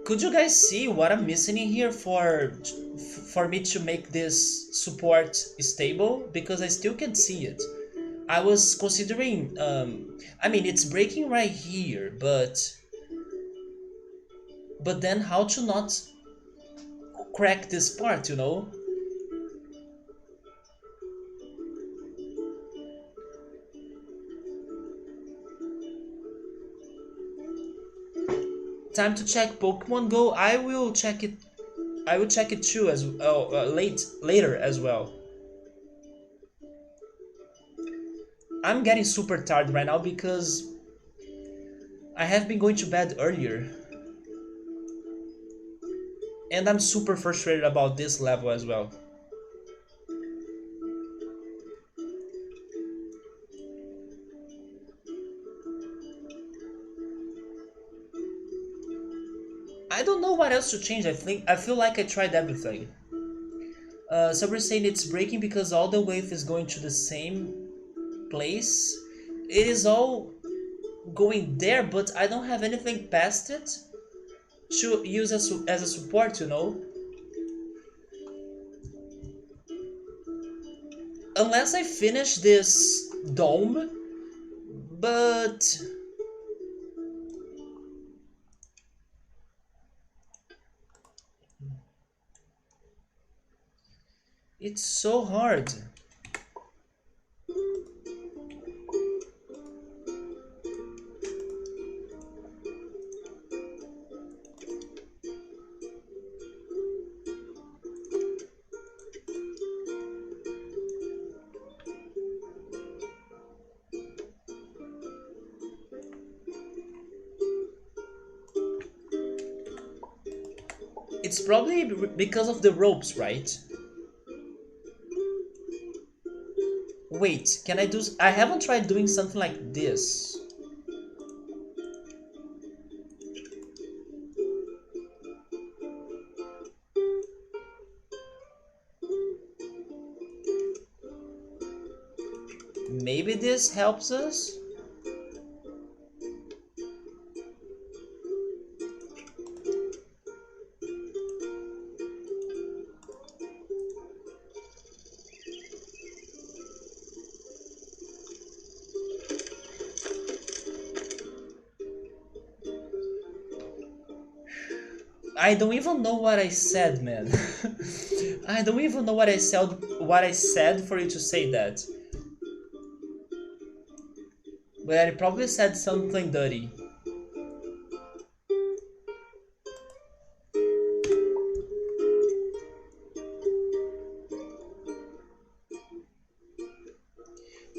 Could you guys see what I'm missing in here for me to make this support stable? Because I still can't see it. I was considering, I mean, it's breaking right here, but then how to not crack this part, you know? Time to check Pokemon Go. I will check it. I will check it too as later as well. I'm getting super tired right now because I have been going to bed earlier, and I'm super frustrated about this level as well. I don't know what else to change. I feel like I tried everything. So we're saying it's breaking because all the wave is going to the same place. It is all going there, but I don't have anything past it to use as a support, you know? Unless I finish this dome, but it's so hard. It's probably because of the ropes, right? Wait, can I do... I haven't tried doing something like this. Maybe this helps us? I don't even know what I said, man. I don't even know what I said for you to say that. But I probably said something dirty.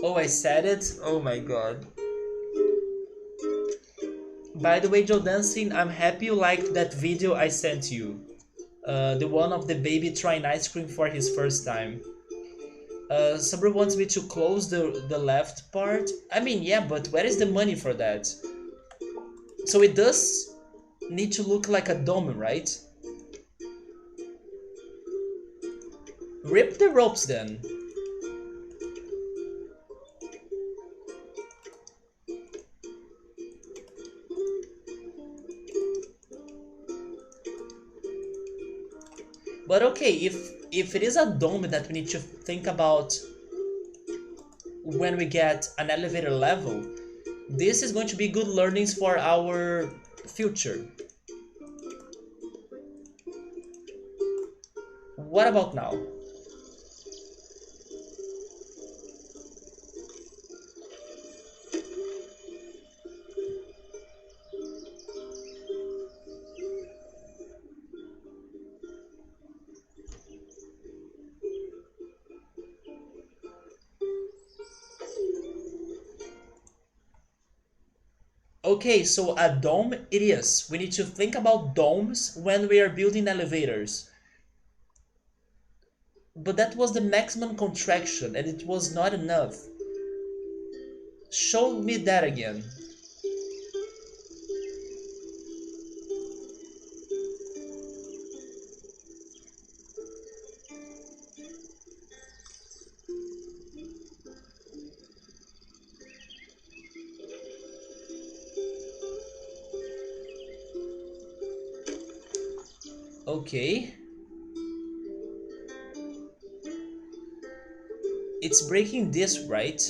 Oh, I said it? Oh my god. By the way, Joe Dancing, I'm happy you liked that video I sent you. The one of the baby trying ice cream for his first time. Sabri wants me to close the left part. I mean, yeah, but where is the money for that? So it does need to look like a dome, right? Rip the ropes then. But okay, if it is a dome that we need to think about when we get an elevator level, this is going to be good learnings for our future. What about now? Okay, so a dome it is. We need to think about domes when we are building elevators. But that was the maximum contraction and it was not enough. Show me that again. Okay. It's breaking this, right?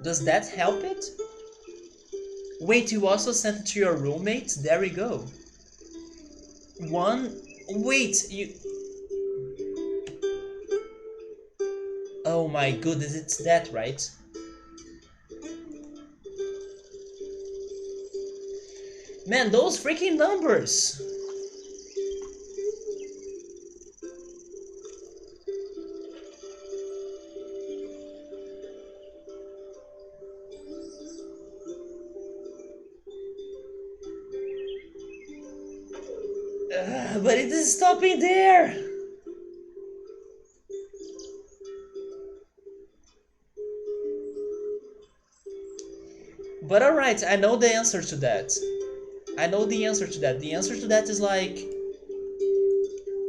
Does that help it? Wait, you also sent it to your roommates? There we go. One... Wait, you... Oh my goodness, it's that, right? Man, those freaking numbers! But it is stopping there! But alright, I know the answer to that. I know the answer to that. The answer to that is like...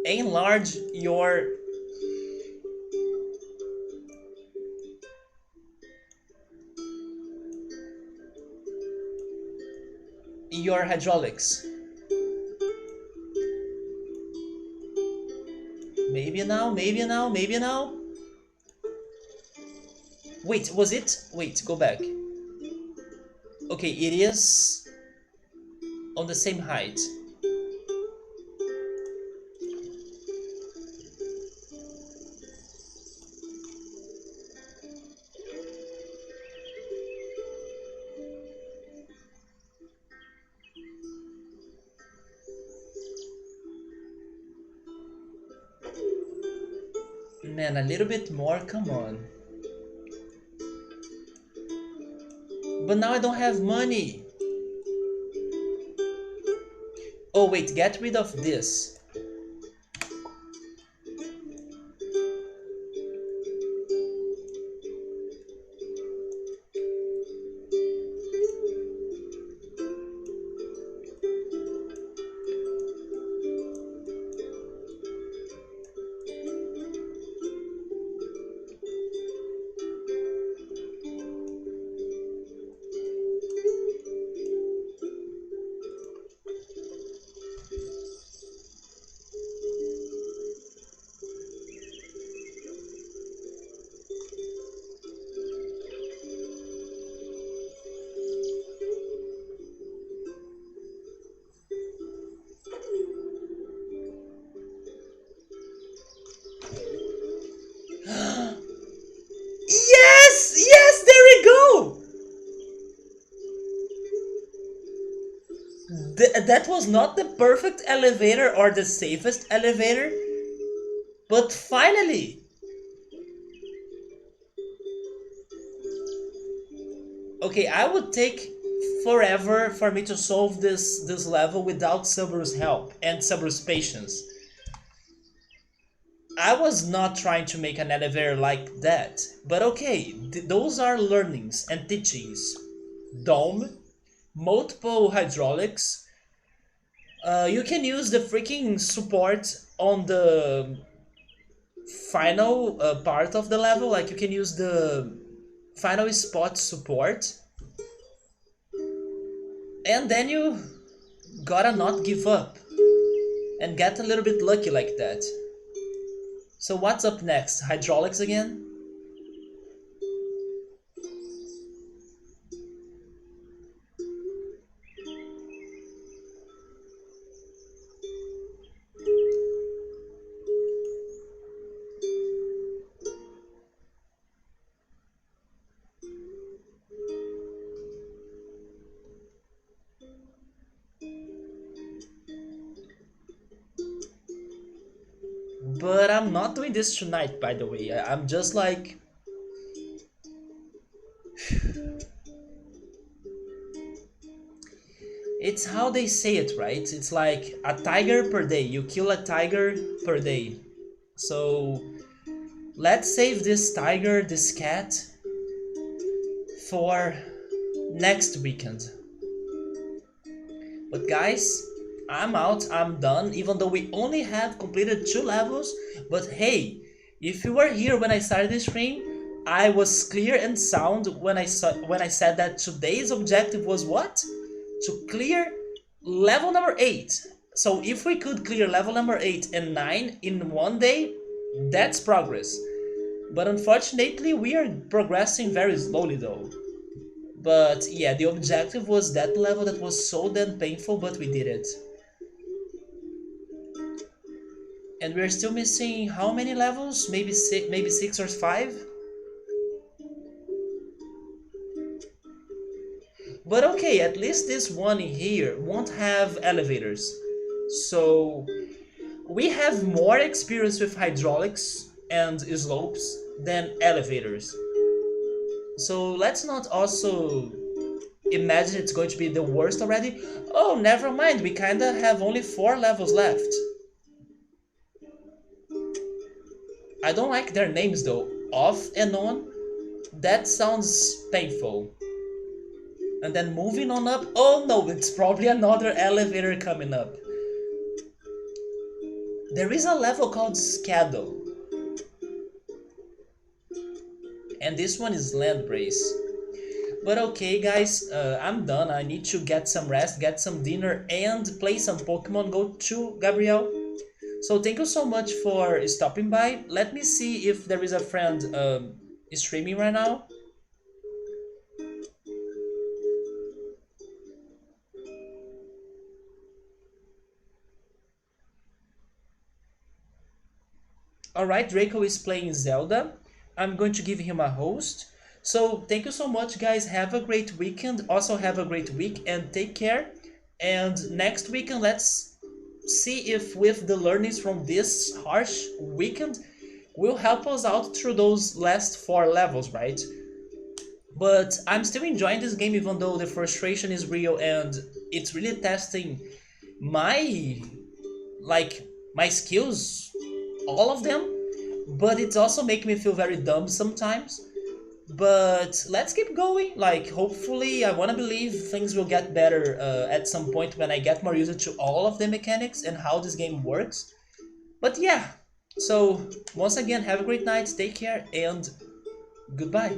Enlarge your... Your hydraulics. Maybe now, maybe now, maybe now. Wait, was it? Wait, go back. Okay, it is on the same height. Man, a little bit more, come on. But now I don't have money. Oh wait, get rid of this. Yes! Yes, there we go! That was not the perfect elevator or the safest elevator, but finally! Okay, I would take forever for me to solve this level without Cerberus' help and Cerberus' patience. I was not trying to make an elevator like that, but okay, those are learnings and teachings. Dome, multiple hydraulics. You can use the freaking support on the final part of the level, like you can use the final spot support, and then you gotta not give up and get a little bit lucky like that. So what's up next? Hydraulics again? But I'm not doing this tonight, by the way. I'm just like... It's how they say it, right? It's like a tiger per day. You kill a tiger per day. So let's save this tiger, this cat, for next weekend. But guys, I'm out, I'm done, even though we only have completed 2 levels. But hey, if you were here when I started the stream, I was clear and sound when I said that today's objective was what? To clear level number 8. So if we could clear level number 8 and 9 in one day, that's progress. But unfortunately, we are progressing very slowly though. But yeah, the objective was that level that was so damn painful, but we did it. And we're still missing how many levels? Maybe 6 or 5? But okay, at least this one here won't have elevators. So we have more experience with hydraulics and slopes than elevators. So let's not also imagine it's going to be the worst already. Oh, never mind, we kinda have only 4 levels left. I don't like their names though. Off and on? That sounds painful. And then moving on up, oh no, it's probably another elevator coming up. There is a level called Scadle. And this one is Land Brace. But okay, guys, I'm done. I need to get some rest, get some dinner, and play some Pokemon Go too, Gabriel. So thank you so much for stopping by. Let me see if there is a friend streaming right now. Alright, Draco is playing Zelda. I'm going to give him a host. So thank you so much, guys. Have a great weekend. Also have a great week and take care. And next weekend, let's see if with the learnings from this harsh weekend will help us out through those last four levels, right? But I'm still enjoying this game even though the frustration is real and it's really testing my like my skills, all of them, but it's also making me feel very dumb sometimes. But let's keep going. Like, hopefully, I want to believe things will get better at some point when I get more used to all of the mechanics and how this game works. But yeah, so once again, have a great night, take care, and goodbye.